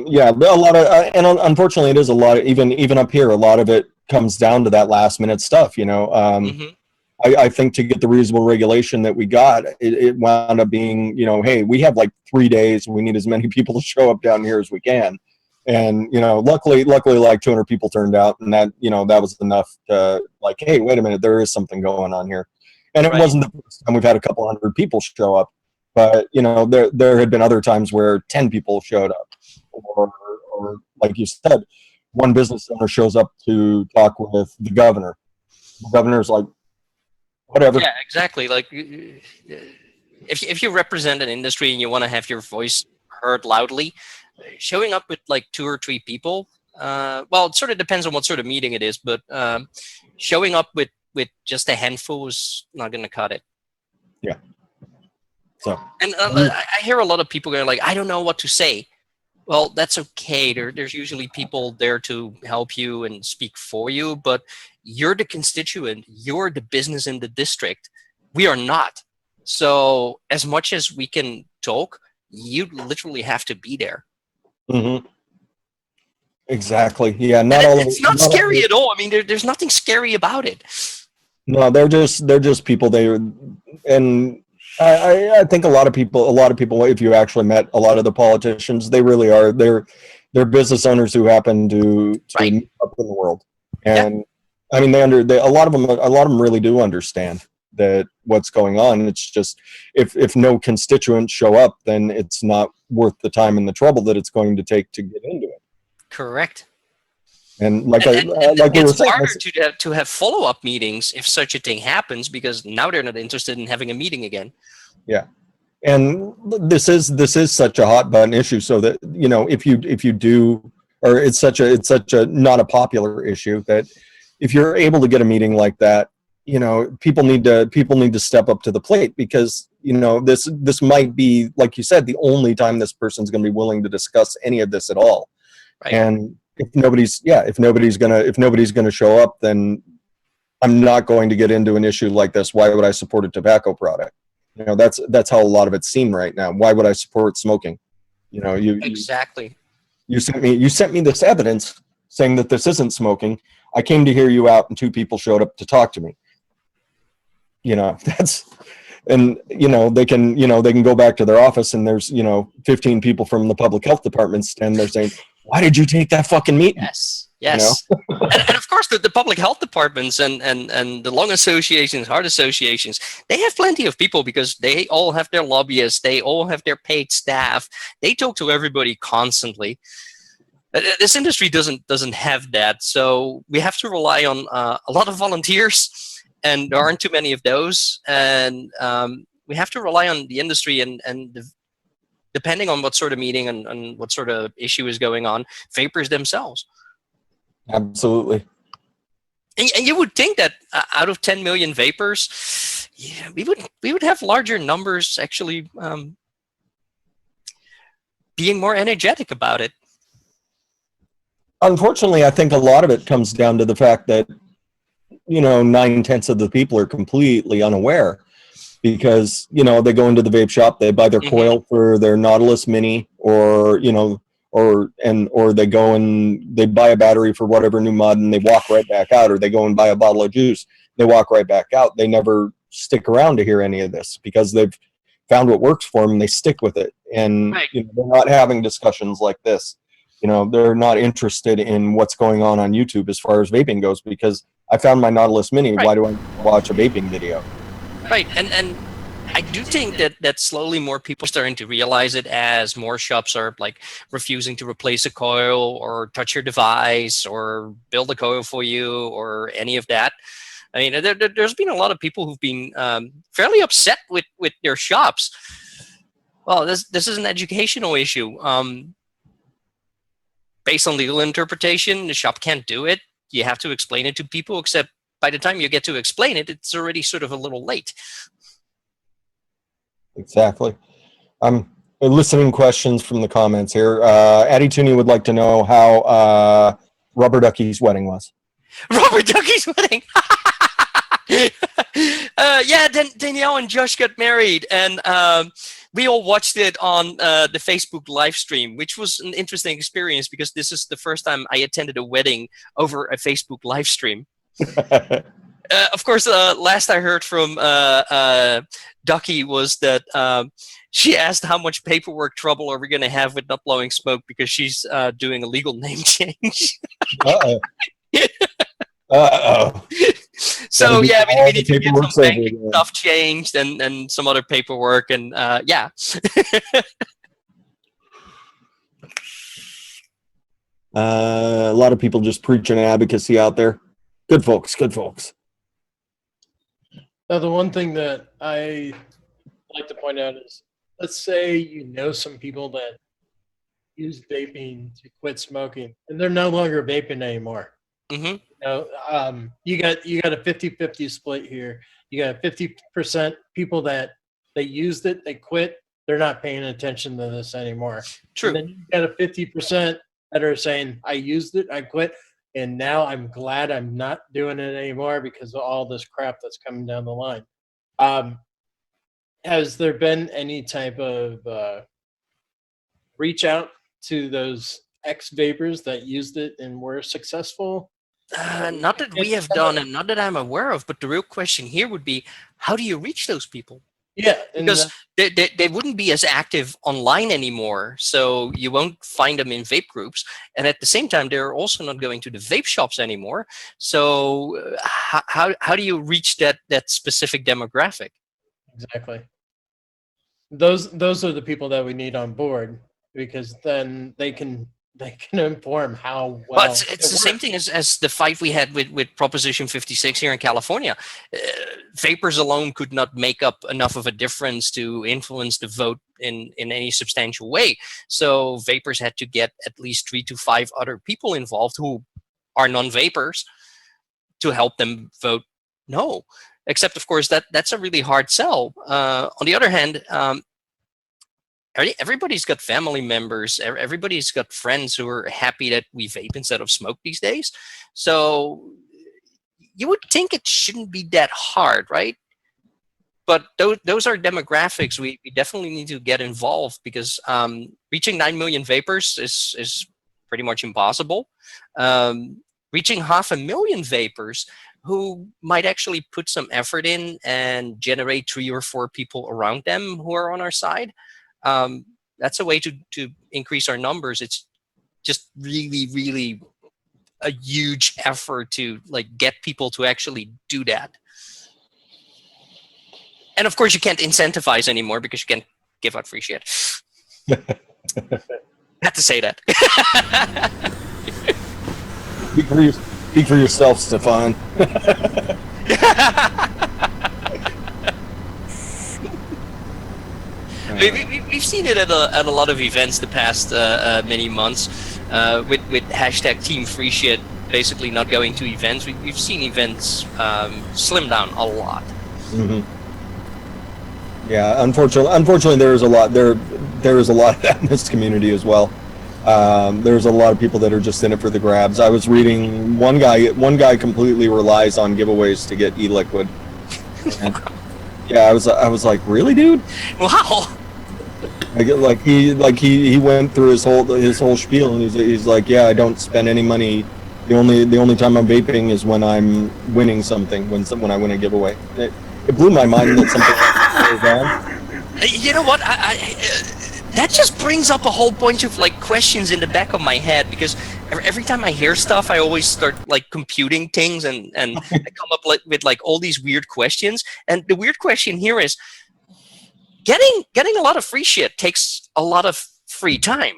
Yeah, a lot of, and unfortunately, it is a lot of, even up here, a lot of it comes down to that last minute stuff. I think to get the reasonable regulation that we got, it wound up being, hey, we have like 3 days. We need as many people to show up down here as we can. And, luckily like 200 people turned out, and that, that was enough to like, hey, wait a minute, there is something going on here. And it wasn't the first time we've had a couple hundred people show up, but, there had been other times where 10 people showed up, or like you said, one business owner shows up to talk with the governor. The governor's like, whatever. Yeah, exactly. Like, if you represent an industry and you want to have your voice heard loudly, showing up with like 2 or 3 people, well, it sort of depends on what sort of meeting it is, but showing up with just a handful is not going to cut it. Yeah. So. And I hear a lot of people going like, I don't know what to say. Well, that's okay. There's usually people there to help you and speak for you, but you're the constituent. You're the business in the district. We are not. So as much as we can talk, you literally have to be there. Mm-hmm. Exactly. Yeah. It's not scary at all. I mean, there's nothing scary about it. No, they're just people. And I think a lot of people, if you actually met a lot of the politicians, they really are. They're business owners who happen to meet up in the world. And I mean, a lot of them really do understand that what's going on. It's just if no constituents show up, then it's not worth the time and the trouble that it's going to take to get into it. Correct. And like And we were it's saying, harder to have follow-up meetings if such a thing happens, because now they're not interested in having a meeting again. yeah. And this is such a hot button issue, so that, you know, if you do, or it's such a not a popular issue, that if you're able to get a meeting like that, you know, people need to step up to the plate, because, you know, this might be, like you said, the only time this person's going to be willing to discuss any of this at all. Right. And if nobody's gonna show up, then I'm not going to get into an issue like this. Why would I support a tobacco product? You know, that's how a lot of it's seen right now. Why would I support smoking? You know, Exactly. you sent me this evidence saying that this isn't smoking. I came to hear you out, and 2 people showed up to talk to me. You know, and you know, they can go back to their office, and there's, you know, 15 people from the public health department stand there saying, why did you take that fucking meeting? Yes. You know? and of course, the public health departments and the lung associations, heart associations, they have plenty of people, because they all have their lobbyists, they all have their paid staff. They talk to everybody constantly. This industry doesn't have that, so we have to rely on a lot of volunteers, and there aren't too many of those. And we have to rely on the industry, and depending on what sort of meeting and what sort of issue is going on, vapors themselves. Absolutely. And you would think that out of 10 million vapors, yeah, we would have larger numbers actually being more energetic about it. Unfortunately, I think a lot of it comes down to the fact that, you know, 9/10 of the people are completely unaware, because, you know, they go into the vape shop, they buy their coil for their Nautilus Mini, or, you know, or they go and they buy a battery for whatever new mod, and they walk right back out, or they go and buy a bottle of juice, they walk right back out. They never stick around to hear any of this, because they've found what works for them and they stick with it. And Right. you know, they're not having discussions like this. You know, they're not interested in what's going on YouTube as far as vaping goes, because I found my Nautilus Mini. Right. Why do I watch a vaping video? Right, and I do think that slowly more people are starting to realize it, as more shops are like refusing to replace a coil or touch your device or build a coil for you or any of that. I mean, there's been a lot of people who've been fairly upset with their shops. Well, this is an educational issue. Based on legal interpretation, the shop can't do it. You have to explain it to people, except by the time you get to explain it, it's already sort of a little late. Exactly. I'm listening questions from the comments here. Addie Tooney would like to know how Rubber Ducky's wedding was. Rubber Ducky's wedding. Yeah, Danielle and Josh got married, and we all watched it on the Facebook live stream, which was an interesting experience, because this is the first time I attended a wedding over a Facebook live stream. Of course, last I heard from Ducky was that she asked how much paperwork trouble are we going to have with not blowing smoke, because she's doing a legal name change. Uh-oh. Uh-oh. So yeah, we need to get some paperwork's banking over, yeah. stuff changed and some other paperwork, and yeah. A lot of people just preaching advocacy out there. Good folks, good folks. Now, the one thing that I like to point out is, let's say you know some people that use vaping to quit smoking, and they're no longer vaping anymore. Mm-hmm. You know, you got a 50-50 split here. You got 50% people that they used it, they quit, they're not paying attention to this anymore. True. And then you got a 50% that are saying, I used it, I quit, and now I'm glad I'm not doing it anymore because of all this crap that's coming down the line. Has there been any type of reach out to those ex-vapors that used it and were successful? Not that we have done, and not that I'm aware of, but the real question here would be, how do you reach those people? Yeah, and because they wouldn't be as active online anymore, so you won't find them in vape groups. And at the same time, they're also not going to the vape shops anymore. So how do you reach that specific demographic? exactly. Those are the people that we need on board, because then they can inform how well. But it's the same thing as the fight we had with Proposition 56 here in California. Vapors alone could not make up enough of a difference to influence the vote in any substantial way. So vapors had to get at least 3 to 5 other people involved who are non-vapors to help them vote no. Except, of course, that's a really hard sell. On the other hand, everybody's got family members. Everybody's got friends who are happy that we vape instead of smoke these days. So you would think it shouldn't be that hard, right? But those are demographics we definitely need to get involved, because reaching 9 million vapors is pretty much impossible. Reaching 500,000 vapors who might actually put some effort in and generate 3 or 4 people around them who are on our side. That's a way to increase our numbers. It's just really a huge effort to like get people to actually do that. And of course, you can't incentivize anymore because you can't give out free shit. Had to say that. Speak for yourself, Stefan. We've seen it at a lot of events the past many months with hashtag Team Free Shit basically not going to events. We've seen events slim down a lot. Mm-hmm. Yeah, unfortunately, there is a lot there is a lot of that in this community as well. There's a lot of people that are just in it for the grabs. I was reading one guy completely relies on giveaways to get e-liquid. And, yeah, I was like, really, dude? Wow. He went through his whole spiel, and he's like, yeah, I don't spend any money. The only time I'm vaping is when I'm winning something, when I win a giveaway. It blew my mind that something like that was on. You know what? I that just brings up a whole bunch of like questions in the back of my head, because every time I hear stuff, I always start like computing things, and I come up with like all these weird questions. And the weird question here is, getting a lot of free shit takes a lot of free time.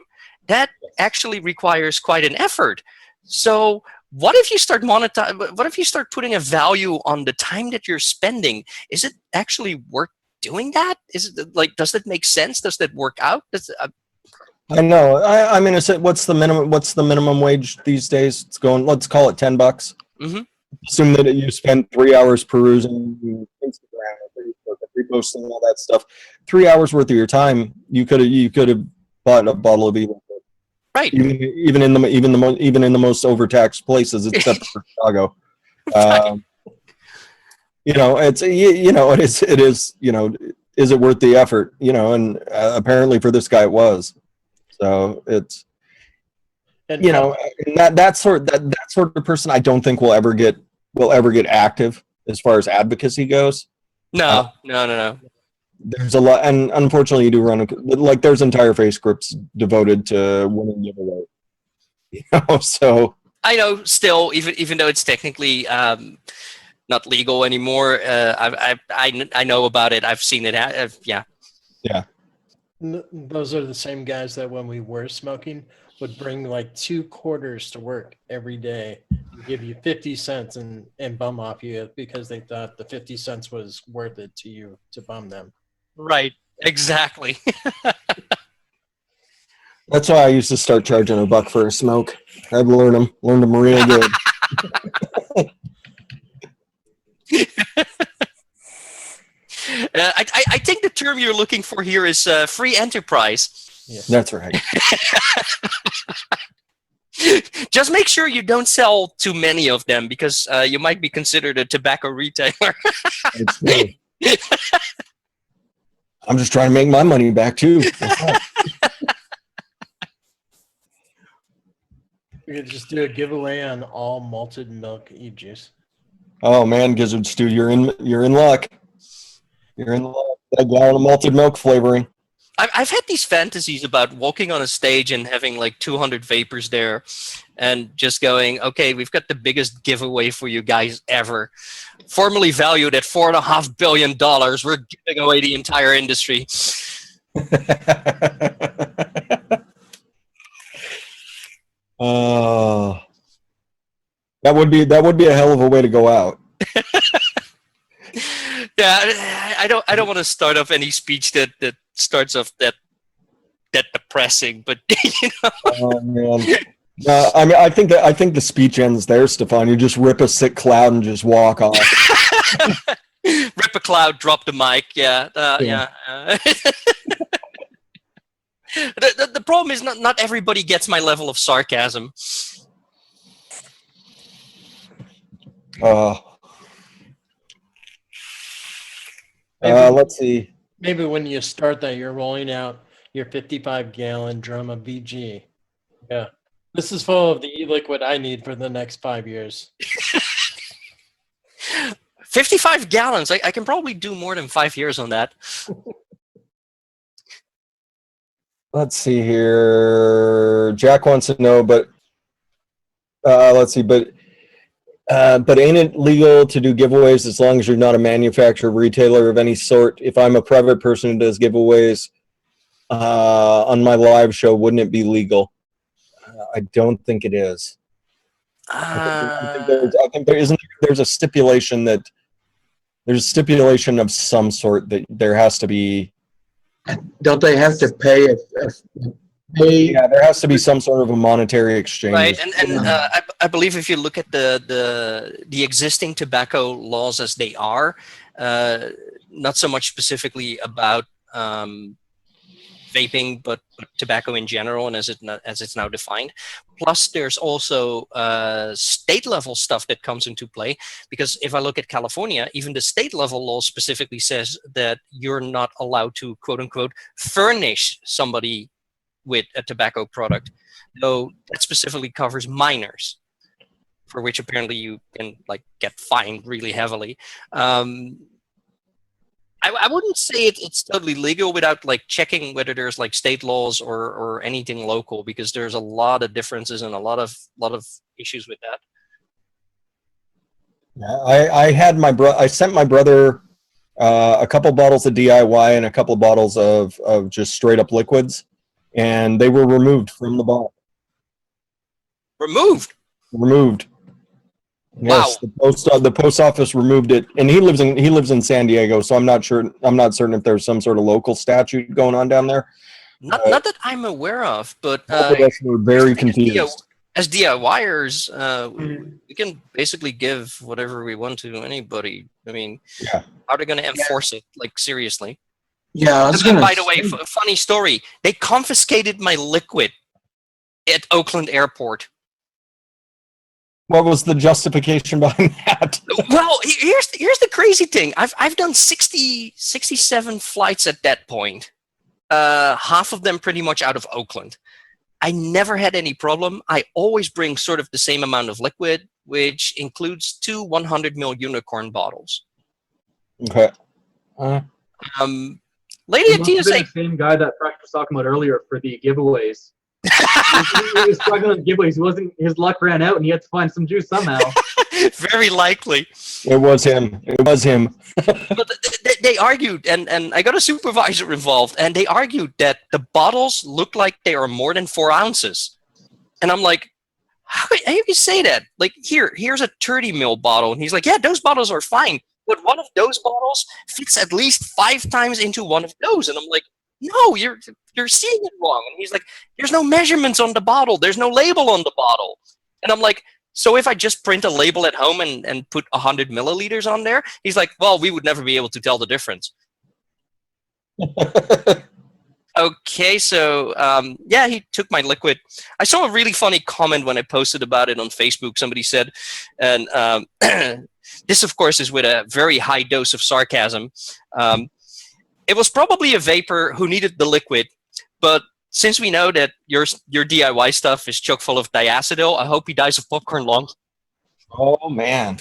That actually requires quite an effort. So what if you start what if you start putting a value on the time that you're spending? Is it actually worth doing that? Is it like, does that make sense? Does that work out? I know. I mean, what's the minimum wage these days? It's going. Let's call it $10. Mm-hmm. Assume that you spend 3 hours perusing Instagram, reposting all that stuff. 3 hours worth of your time, you could have bought a bottle of e-liquid. Right. Even in the most overtaxed places, except for Chicago. You know, it is. You know, is it worth the effort? You know, and apparently for this guy it was. So it's, And you know, that sort of person I don't think will ever get active as far as advocacy goes. No. There's a lot, and unfortunately, you do run like there's entire face groups devoted to winning giveaway. You know, so I know. Still, even though it's technically not legal anymore, I know about it. I've seen it. Yeah. those are the same guys that when we were smoking would bring like 2 quarters to work every day and give you 50 cents and bum off you because they thought the 50 cents was worth it to you to bum them. Right. Exactly. that's why I used to start charging $1 for a smoke. I've learned them real good. I think the term you're looking for here is free enterprise. Yes. That's right. Just make sure you don't sell too many of them, because you might be considered a tobacco retailer. It's true. I'm just trying to make my money back too. We could just do a giveaway on all malted milk e-juice. Oh man, Gizzard Stew, you're in luck. You're in luck. That gallon of malted milk flavoring. I've had these fantasies about walking on a stage and having like 200 vapors there and just going, okay, we've got the biggest giveaway for you guys ever. Formerly valued at $4.5 billion. We're giving away the entire industry. That would be a hell of a way to go out. Yeah, I don't want to start off any speech that starts off that depressing, but you know. Oh man. I mean, I think the speech ends there, Stefan. You just rip a sick cloud and just walk off. Rip a cloud, drop the mic. Yeah. The problem is not everybody gets my level of sarcasm. Let's see. Maybe when you start that, you're rolling out your 55-gallon drum of VG. Yeah. This is full of the e-liquid I need for the next 5 years. 55 gallons. I can probably do more than 5 years on that. Let's see here. Jack wants to know, but let's see, but ain't it legal to do giveaways as long as you're not a manufacturer, retailer of any sort? If I'm a private person who does giveaways on my live show, wouldn't it be legal? I don't think it is. I think there isn't. There's a stipulation that there's a stipulation of some sort that there has to be. Don't they have to pay? Yeah, there has to be some sort of a monetary exchange. Right, and I believe if you look at the existing tobacco laws as they are, not so much specifically about vaping, but tobacco in general, and as it's now defined. Plus, there's also state level stuff that comes into play, because if I look at California, even the state level law specifically says that you're not allowed to, quote unquote, furnish somebody with a tobacco product, though that specifically covers minors, for which apparently you can like get fined really heavily. I wouldn't say it's totally legal without like checking whether there's like state laws or anything local, because there's a lot of differences and a lot of issues with that. I had I sent my brother a couple bottles of DIY and a couple bottles of just straight up liquids, and they were removed from the bottle. Removed. Yes, wow. The post office removed it, and he lives in San Diego, so I'm not certain if there's some sort of local statute going on down there. Not that I'm aware of, but we're very confused. As DIYers, we can basically give whatever we want to anybody. I mean, how are they going to enforce it? Like, seriously? Yeah. By the way, funny story. They confiscated my liquid at Oakland Airport. What was the justification behind that? Well, here's the crazy thing. I've done 67 flights at that point. Half of them pretty much out of Oakland. I never had any problem. I always bring sort of the same amount of liquid, which includes 2 100 ml unicorn bottles. Okay. Lady at TSA. The same guy that Fresh was talking about earlier for the giveaways. He was struggling with giveaways. His luck ran out, and he had to find some juice somehow. Very likely. It was him. But they argued, and I got a supervisor involved, and they argued that the bottles look like they are more than 4 ounces. And I'm like, how can you say that? Like, here's a 30 ml bottle. And he's like, yeah, those bottles are fine. But one of those bottles fits at least 5 times into one of those. And I'm like, no, you're seeing it wrong. And he's like, there's no measurements on the bottle. There's no label on the bottle. And I'm like, so if I just print a label at home and put 100 milliliters on there? He's like, well, we would never be able to tell the difference. Okay, so yeah, he took my liquid. I saw a really funny comment when I posted about it on Facebook. Somebody said, and this, of course, is with a very high dose of sarcasm. It was probably a vapor who needed the liquid, but since we know that your DIY stuff is chock full of diacetyl, I hope he dies of popcorn lung. Oh man.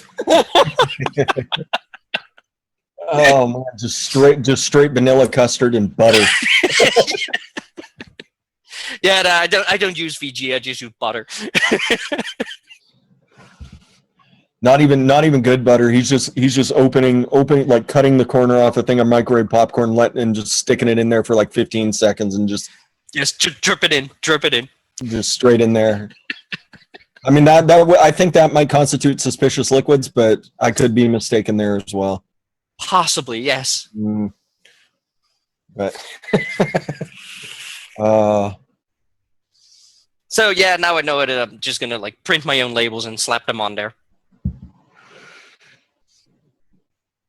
Oh man, just straight vanilla custard and butter. Yeah, no, I don't use VG. I just use butter. Not even good butter. He's just opening like cutting the corner off a thing of microwave popcorn, and just sticking it in there for like 15 seconds and just drip it in. Just straight in there. I mean I think that might constitute suspicious liquids, but I could be mistaken there as well. Possibly, yes. But So yeah, now I know it. I'm just gonna like print my own labels and slap them on there.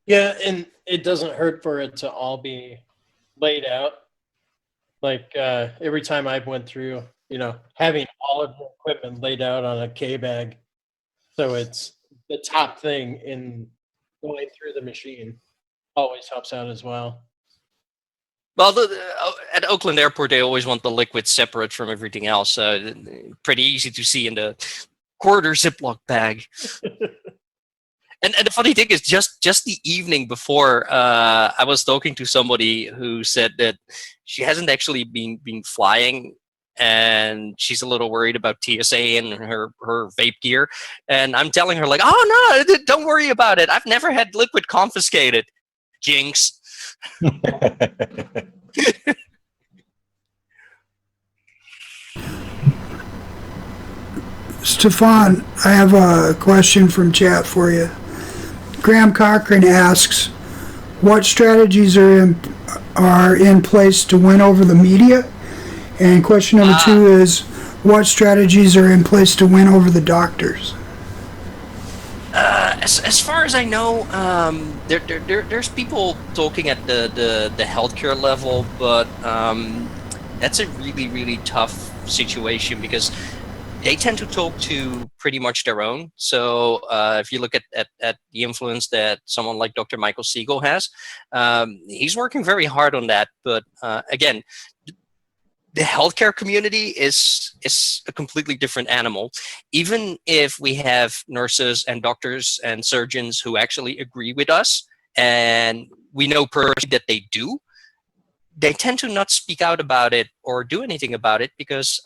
Yeah, and it doesn't hurt for it to all be laid out. Like every time I went through, having all of the equipment laid out on a K bag, so it's the top thing in going through the machine, always helps out as well. Well, at Oakland Airport, they always want the liquid separate from everything else. So pretty easy to see in the quarter Ziploc bag. And the funny thing is, just the evening before, I was talking to somebody who said that she hasn't actually been flying, and she's a little worried about TSA and her vape gear. And I'm telling her like, oh no, don't worry about it. I've never had liquid confiscated. Jinx. Stefan, I have a question from chat for you. Graham Cochran asks, what strategies are in place to win over the media? And question number 2 is, what strategies are in place to win over the doctors? As far as I know, there's people talking at the healthcare level, but that's a really, really tough situation because they tend to talk to pretty much their own. So if you look at the influence that someone like Dr. Michael Siegel has, he's working very hard on that. But again, the healthcare community is a completely different animal. Even if we have nurses and doctors and surgeons who actually agree with us, and we know personally that they do, they tend to not speak out about it or do anything about it because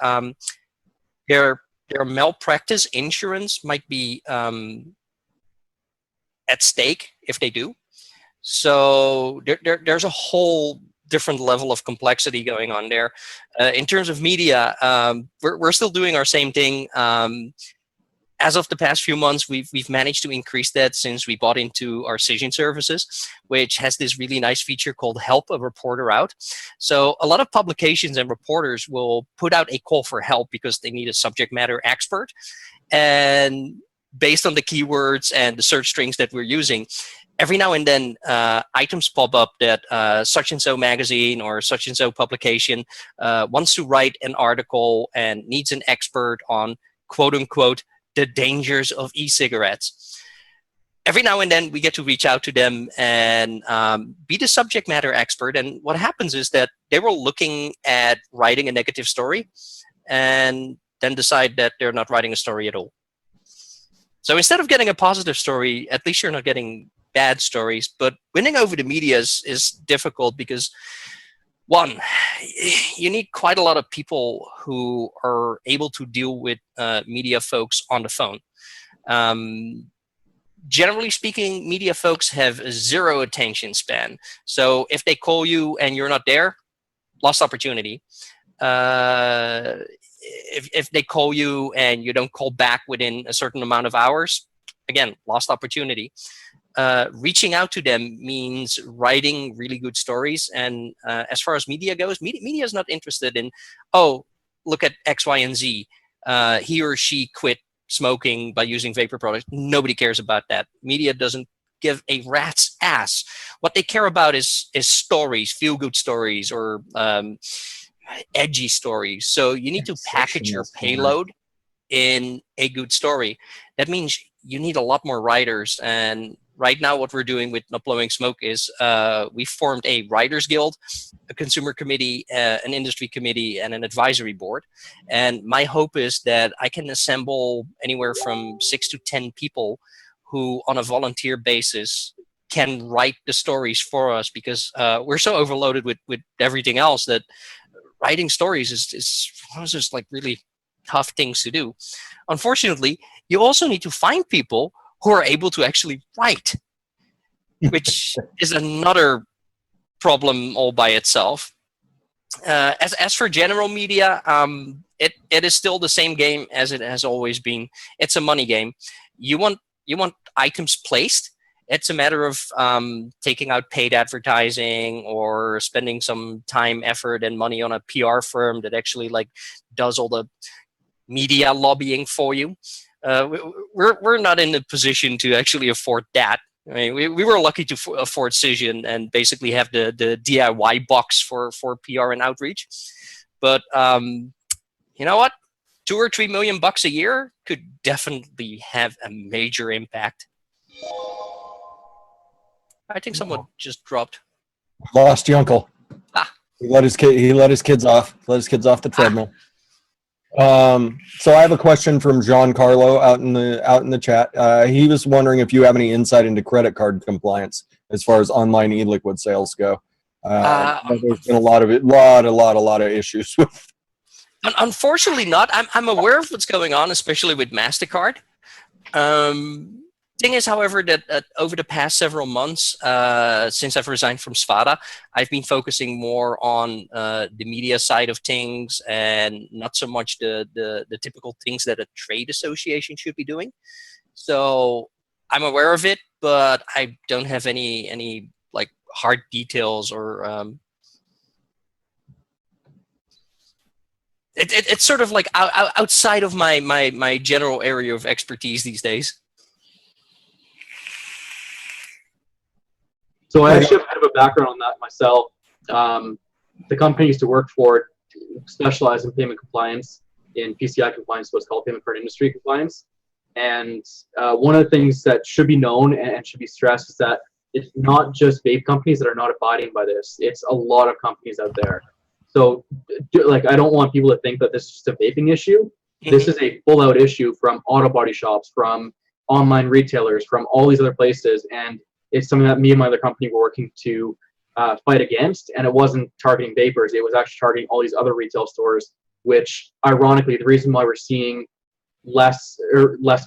their malpractice insurance might be at stake if they do. So there's a whole different level of complexity going on there. In terms of media, we're still doing our same thing. As of the past few months, we've managed to increase that since we bought into our Cision services, which has this really nice feature called Help a Reporter Out. So a lot of publications and reporters will put out a call for help because they need a subject matter expert. And based on the keywords and the search strings that we're using, every now and then items pop up that such and so magazine or such and so publication wants to write an article and needs an expert on quote unquote the dangers of e-cigarettes. Every now and then we get to reach out to them and be the subject matter expert. And what happens is that they were looking at writing a negative story and then decide that they're not writing a story at all. So instead of getting a positive story, at least you're not getting bad stories. But winning over the media is difficult because, one, you need quite a lot of people who are able to deal with media folks on the phone. Generally speaking, media folks have zero attention span. So if they call you and you're not there, lost opportunity. If they call you and you don't call back within a certain amount of hours, again, lost opportunity. Reaching out to them means writing really good stories. And as far as media goes, media is not interested in, oh, look at X, Y, and Z. He or she quit smoking by using vapor products. Nobody cares about that. Media doesn't give a rat's ass. What they care about is stories, feel-good stories, or edgy stories. So you need to package your payload in a good story. That means you need a lot more writers. And right now what we're doing with Not Blowing Smoke is we formed a writers guild, a consumer committee, an industry committee, and an advisory board. And my hope is that I can assemble anywhere from 6 to 10 people who on a volunteer basis can write the stories for us, because we're so overloaded with everything else that writing stories is one of those like really tough things to do. Unfortunately, you also need to find people who are able to actually write, which is another problem all by itself. As for general media, it is still the same game as it has always been. It's a money game. You want items placed. It's a matter of taking out paid advertising or spending some time, effort, and money on a PR firm that actually like does all the media lobbying for you. We're not in a position to actually afford that. I mean, we were lucky to afford Cision and basically have the DIY box for PR and outreach. But you know what? $2 or $3 million a year could definitely have a major impact. I think someone just dropped. Lost your uncle. He let his kids off the treadmill. So I have a question from Giancarlo out in the chat. He was wondering if you have any insight into credit card compliance as far as online e-liquid sales go. There's been a lot of issues with. Unfortunately, not. I'm aware of what's going on, especially with MasterCard. Thing is, however, that over the past several months, since I've resigned from Svada, I've been focusing more on the media side of things and not so much the typical things that a trade association should be doing. So I'm aware of it, but I don't have any like hard details or. It's sort of like outside of my general area of expertise these days. So I actually have a bit of a background on that myself. The company I used to work for specialized in payment compliance, in PCI compliance, what's called payment card industry compliance. And one of the things that should be known and should be stressed is that it's not just vape companies that are not abiding by this. It's a lot of companies out there. So, like, I don't want people to think that this is just a vaping issue. Mm-hmm. This is a full-out issue from auto body shops, from online retailers, from all these other places. And it's something that me and my other company were working to fight against, and it wasn't targeting vapors. It was actually targeting all these other retail stores, which, ironically, the reason why we're seeing less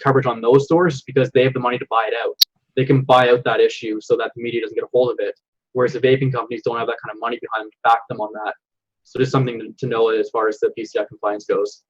coverage on those stores is because they have the money to buy it out. They can buy out that issue so that the media doesn't get a hold of it, whereas the vaping companies don't have that kind of money behind them to back them on that. So just something to know as far as the PCI compliance goes.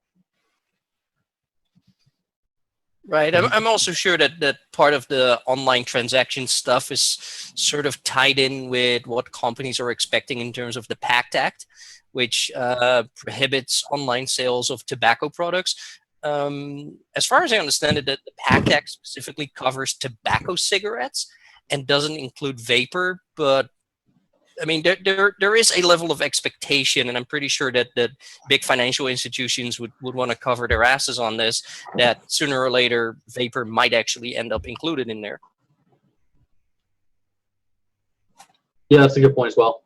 Right. I'm also sure that part of the online transaction stuff is sort of tied in with what companies are expecting in terms of the PACT Act, which prohibits online sales of tobacco products. As far as I understand it, that the PACT Act specifically covers tobacco cigarettes and doesn't include vapor. But I mean, there is a level of expectation, and I'm pretty sure that big financial institutions would want to cover their asses on this, that sooner or later vapor might actually end up included in there. Yeah, that's a good point as well.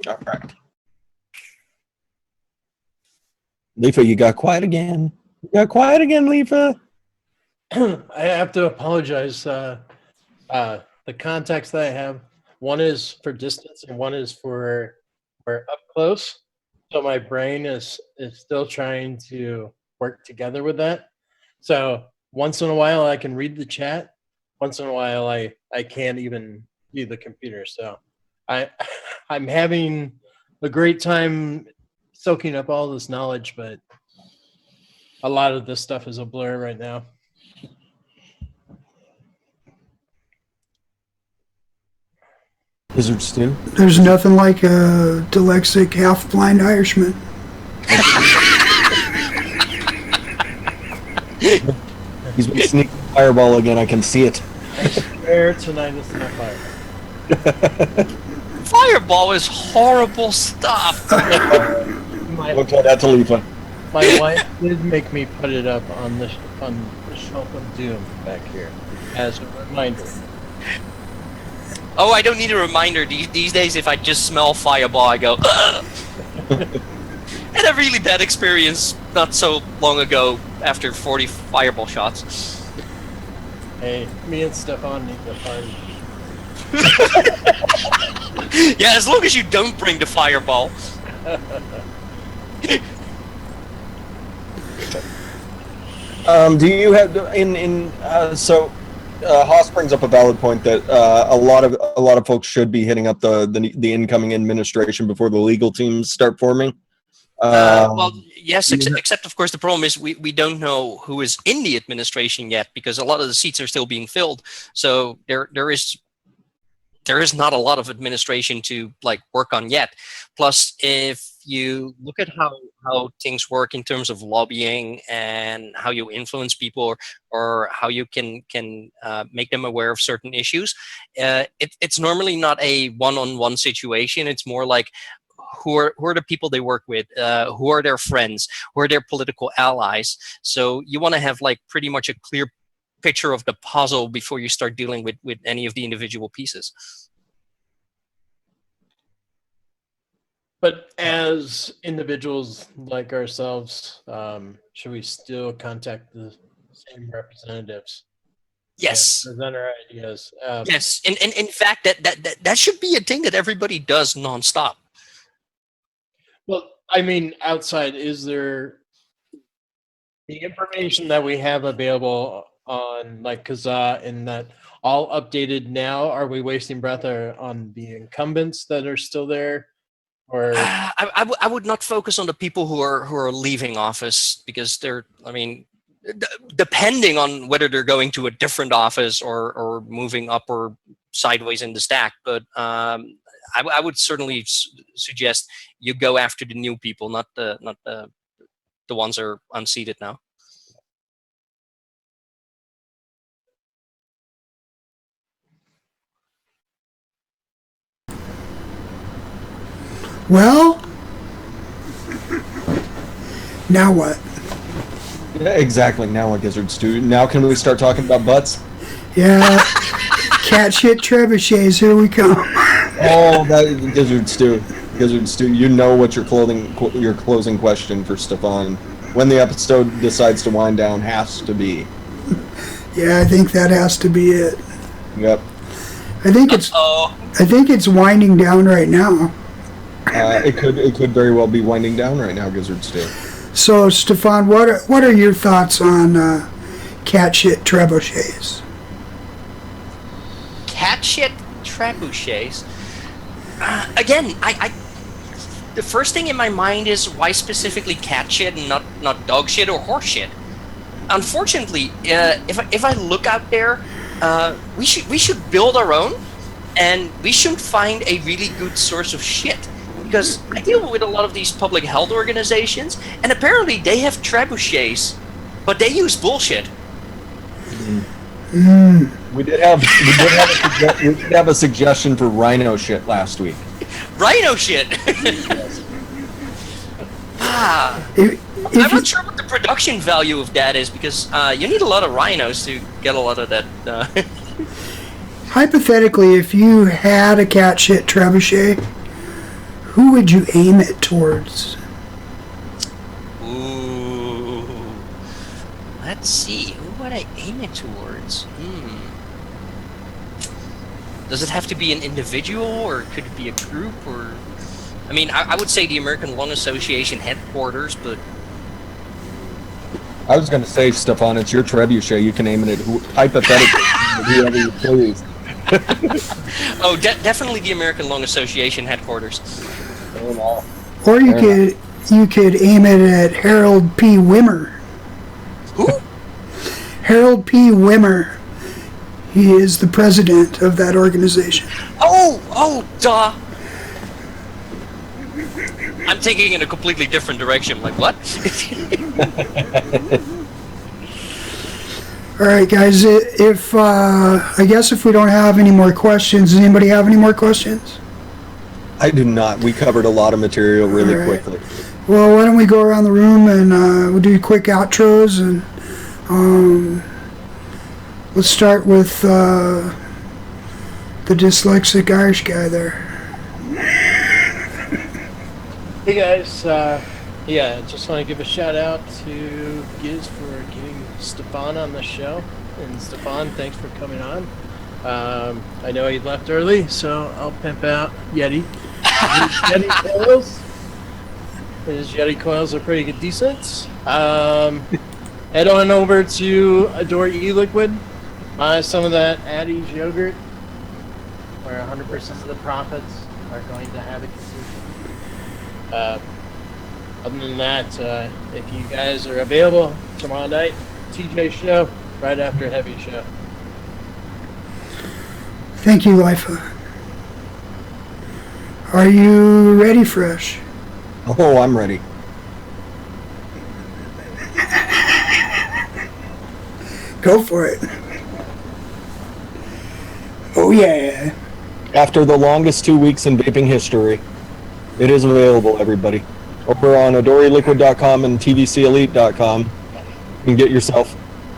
All right. Lefa, you got quiet again. Lefa. I have to apologize. The context that I have, one is for distance and one is for up close. So my brain is still trying to work together with that. So once in a while I can read the chat. Once in a while I can't even view the computer. So I'm having a great time soaking up all this knowledge, but a lot of this stuff is a blur right now. Gizzard stew. There's nothing like a dyslexic, half-blind Irishman. He's been sneaking fireball again. I can see it. I swear tonight is not fire. Fireball is horrible stuff. Don't tell that to Lefa. My wife did make me put it up on the shelf of doom back here as a reminder. Oh, I don't need a reminder. These days, if I just smell Fireball, I go, ugh! Had a really bad experience not so long ago after 40 Fireball shots. Hey, me and Stefan need to find. Yeah, as long as you don't bring the fireball. Do you have Haas brings up a valid point that a lot of folks should be hitting up the incoming administration before the legal teams start forming. Well, yes, except of course the problem is we don't know who is in the administration yet, because a lot of the seats are still being filled. So there is not a lot of administration to like work on yet. Plus, if you look at how things work in terms of lobbying and how you influence people, or how you can make them aware of certain issues, it's normally not a one-on-one situation. It's more like who are the people they work with, who are their friends, who are their political allies. So you want to have like pretty much a clear picture of the puzzle before you start dealing with any of the individual pieces. But as individuals like ourselves, should we still contact the same representatives? Yes. Present our ideas. Yes. And in fact, that should be a thing that everybody does nonstop. Well, I mean, outside, is there the information that we have available on like Kazaa and that all updated now? Are we wasting breath on the incumbents that are still there? Or I would not focus on the people who are leaving office, because depending on whether they're going to a different office or moving up or sideways in the stack. But I would certainly suggest you go after the new people, not the ones that are unseated now. Well, now what? Yeah, exactly. Now what, Gizzard Stew? Now can we start talking about butts? Yeah, cat shit trebuchets, here we come. Oh, that is Gizzard Stew. Gizzard Stew, you know what your closing question for Stefan, when the episode decides to wind down, has to be. Yeah, I think that has to be it. Yep. I think it's winding down right now. It could very well be winding down right now, Gizzard Stew. So, Stefan, what are your thoughts on cat shit trebuchets? Cat shit trebuchets. Again, the first thing in my mind is, why specifically cat shit and not dog shit or horse shit? Unfortunately, if I look out there, we should build our own, and we should find a really good source of shit. Because I deal with a lot of these public health organizations, and apparently they have trebuchets, but they use bullshit. We did have a suggestion for rhino shit last week. Rhino shit. I'm not sure what the production value of that is, because you need a lot of rhinos to get a lot of that. Hypothetically, if you had a cat shit trebuchet, who would you aim it towards? Ooh. Let's see. Who would I aim it towards? Does it have to be an individual, or could it be a group? Or, I mean, I would say the American Lung Association headquarters, but I was going to say, Stefan, it's your trebuchet. You can aim it at hypothetically whoever you please. Oh, definitely the American Lung Association headquarters. Or you could aim it at Harold P. Wimmer. Who? Harold P. Wimmer. He is the president of that organization. Oh, duh. I'm thinking in a completely different direction. Like, what? All right, guys. I guess if we don't have any more questions, does anybody have any more questions? I do not. We covered a lot of material really quickly. Well, why don't we go around the room and we'll do quick outros, and let's start with the dyslexic Irish guy there. Hey guys, just want to give a shout out to Giz for getting Stefan on the show. and Stefan, thanks for coming on. I know he left early, so I'll pimp out Yeti. Yeti coils. His Yeti coils are pretty good, decent. Head on over to Adore E-Liquid. Buy some of that Addie's yogurt, where 100% of the profits are going to have a consumer. Other than that, if you guys are available tomorrow night, TJ show, right after Heavy show. Thank you, Lifa. Are you ready, Fresh? Oh, I'm ready. Go for it. Oh, yeah. After the longest 2 weeks in vaping history, it is available, everybody. Over on AdoreLiquid.com and TVCElite.com, you can get yourself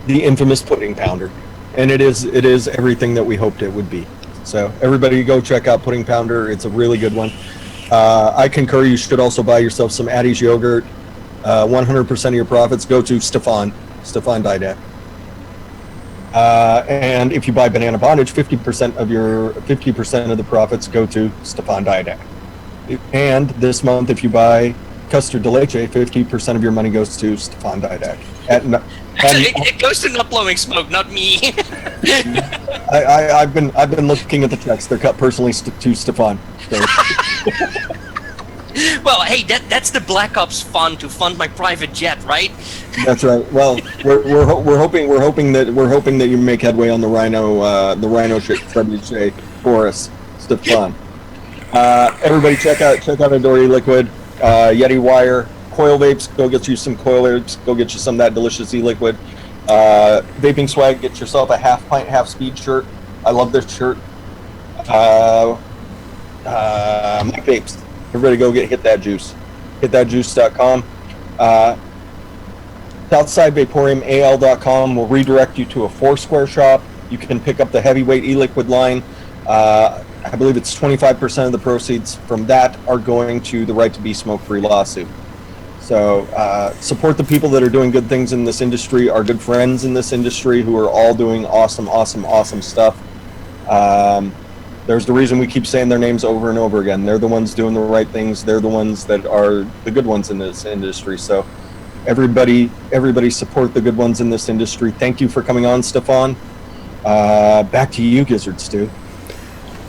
the infamous pudding pounder. And it is everything that we hoped it would be. So everybody go check out Pudding Pounder. It's a really good one. I concur you should also buy yourself some Addie's yogurt. 100% of your profits go to Stefan Didak. And if you buy Banana Bondage, 50% of the profits go to Stefan Didak. And this month, if you buy Custard de Leche, 50% of your money goes to Stefan Didak. It goes to not blowing smoke, not me. I've been looking at the checks. They're cut personally to Stefan. So. Well, hey, that's the Black Ops fund to fund my private jet, right? That's right. Well, we're hoping that you make headway on the Rhino shit for us, Stefan. Everybody check out Adore E-Liquid, Yeti Wire, Coil Vapes. Go get you some Coil Vapes. Go get you some of that delicious E-Liquid. Vaping Swag. Get yourself a half pint, half speed shirt. I love this shirt. Mike Vapes. Everybody go hit that juice. HitThatJuice.com. SouthsideVaporiumAL.com will redirect you to a Foursquare shop. You can pick up the heavyweight e-liquid line. I believe it's 25% of the proceeds from that are going to the Right to Be Smoke-Free lawsuit. So support the people that are doing good things in this industry, our good friends in this industry who are all doing awesome stuff. There's the reason we keep saying their names over and over again. They're the ones doing the right things. They're the ones that are the good ones in this industry. So everybody support the good ones in this industry. Thank you for coming on, Stefan. Back to you, Gizzard Stew.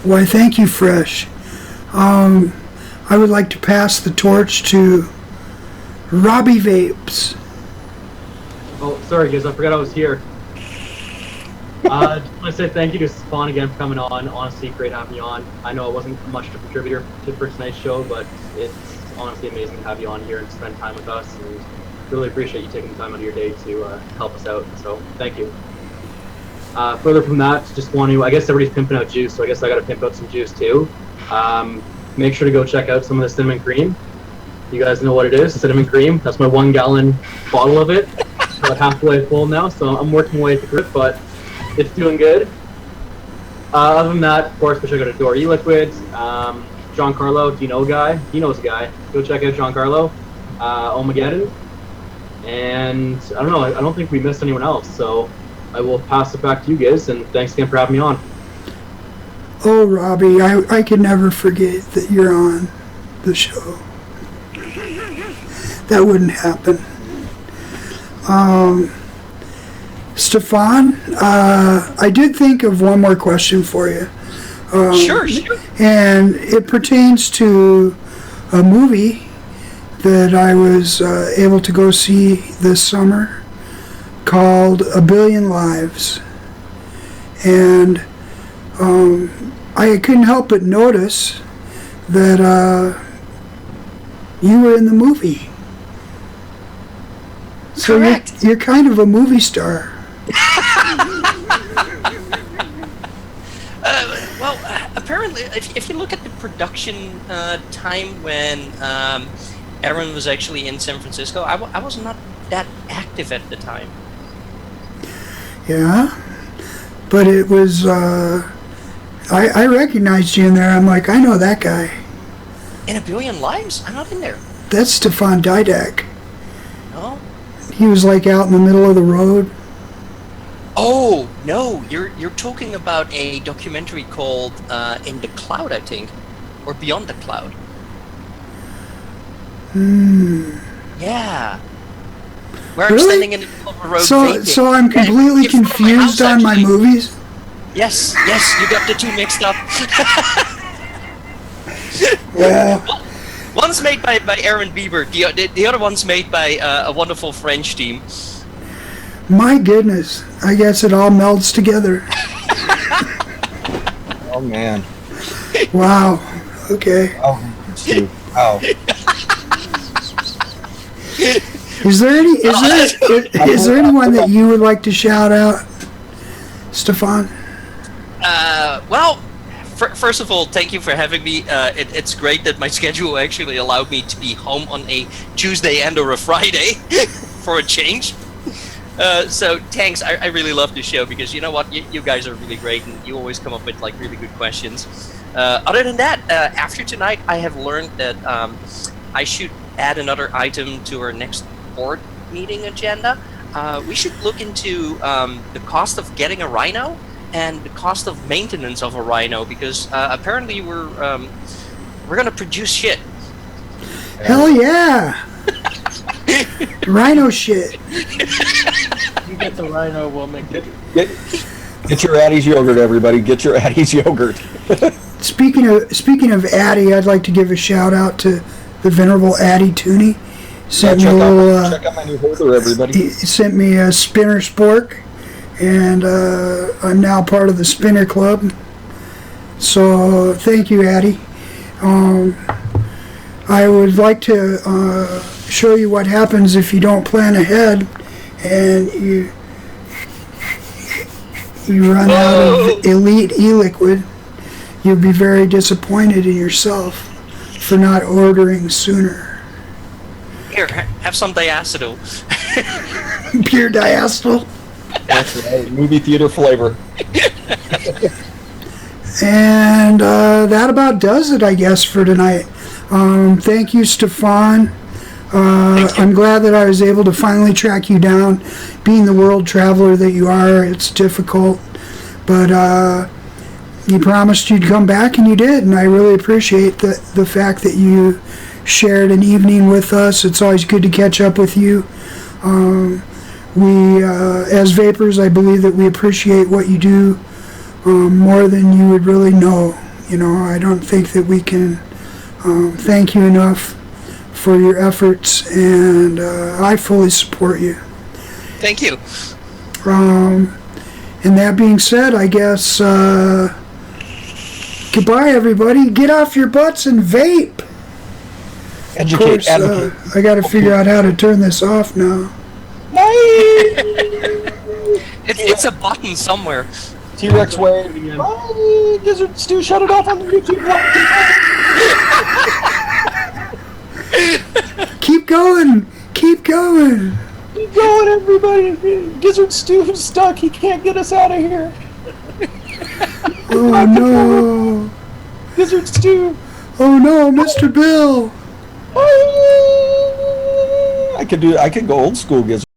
Why, thank you, Fresh. I would like to pass the torch to Robbie Vapes. Oh, sorry, guys. I forgot I was here. I just want to say thank you to Stefan again for coming on. Honestly, great having you on. I know it wasn't much of a contributor for tonight's show, but it's honestly amazing to have you on here and spend time with us. And really appreciate you taking the time out of your day to help us out. So thank you. Further from that, just want to, I guess everybody's pimping out juice, so I guess I got to pimp out some juice too. Make sure to go check out some of the cinnamon cream. You guys know what it is, cinnamon cream. That's my 1 gallon bottle of it. About halfway full now, so I'm working away at the grip, but it's doing good. Other than that, of course, we should go to Adore E-Liquid. John Carlo, do you know a guy? He knows a guy. Go check out John Carlo. OHMAGEDDON. And I don't know, I don't think we missed anyone else, so I will pass it back to you guys, and thanks again for having me on. Oh, Robbie, I can never forget that you're on the show. That wouldn't happen. Stefan, I did think of one more question for you. Sure. And it pertains to a movie that I was able to go see this summer called A Billion Lives. And I couldn't help but notice that you were in the movie. So Correct. You're kind of a movie star. Well, apparently, if you look at the production time when Aaron was actually in San Francisco, I was not that active at the time. Yeah, but it was, I recognized you in there. I'm like, I know that guy. In A Billion Lives? I'm not in there. That's Stefan Didak. No? He was like out in the middle of the road. Oh, No, you're talking about a documentary called In the Cloud, I think, or Beyond the Cloud. Yeah. Where I'm Really? standing in the middle of a road So, vaping. so I'm completely It's from my confused house, on my actually. movies. Yes, you got the two mixed up. Well, One's made by Aaron Bieber, the other one's made by a wonderful French team. my goodness. I guess it all melds together. Oh man. Wow. Okay. Oh, Stu. Wow. Is there anyone that you would like to shout out, Stefan? Well, first of all, thank you for having me. It's great that my schedule actually allowed me to be home on a Tuesday and or a Friday for a change. So thanks. I really love this show because you know what, you guys are really great and you always come up with like really good questions. Other than that, after tonight, I have learned that I should add another item to our next board meeting agenda. We should look into the cost of getting a rhino and the cost of maintenance of a rhino because apparently we're gonna produce shit. Hell yeah! Rhino shit. You get the rhino, we'll make it. Get your Addie's yogurt, everybody. Get your Addie's yogurt. Speaking of Addie, I'd like to give a shout out to the venerable Addie Tooney. Sent me a check little. out my new holder, everybody. He sent me a spinner spork, and I'm now part of the spinner club. So thank you, Addie. I would like to show you what happens if you don't plan ahead and you run out of elite e-liquid. You'll be very disappointed in yourself for not ordering sooner. Here, have some diacetyl. Pure diacetyl. That's right. Movie theater flavor. And that about does it, I guess, for tonight. Thank you, Stefan. I'm glad that I was able to finally track you down. Being the world traveler that you are, it's difficult. But you promised you'd come back, and you did. And I really appreciate the fact that you shared an evening with us. It's always good to catch up with you. We, as vapors, I believe that we appreciate what you do more than you would really know. You know, I don't think that we can thank you enough for your efforts, and I fully support you. Thank you. And that being said, I guess goodbye, everybody. Get off your butts and vape. Educate, Of course, advocate. I got to figure out how to turn this off now. It's a button somewhere. T-Rex wave. Bye, Gizzard Stew, shut it off on the YouTube. Keep going. Keep going. Keep going, everybody. Gizzard Stew's stuck. He can't get us out of here. Oh, no. Gizzard Stew. Oh, no, Mr. Bill. I could go old school Gizzard.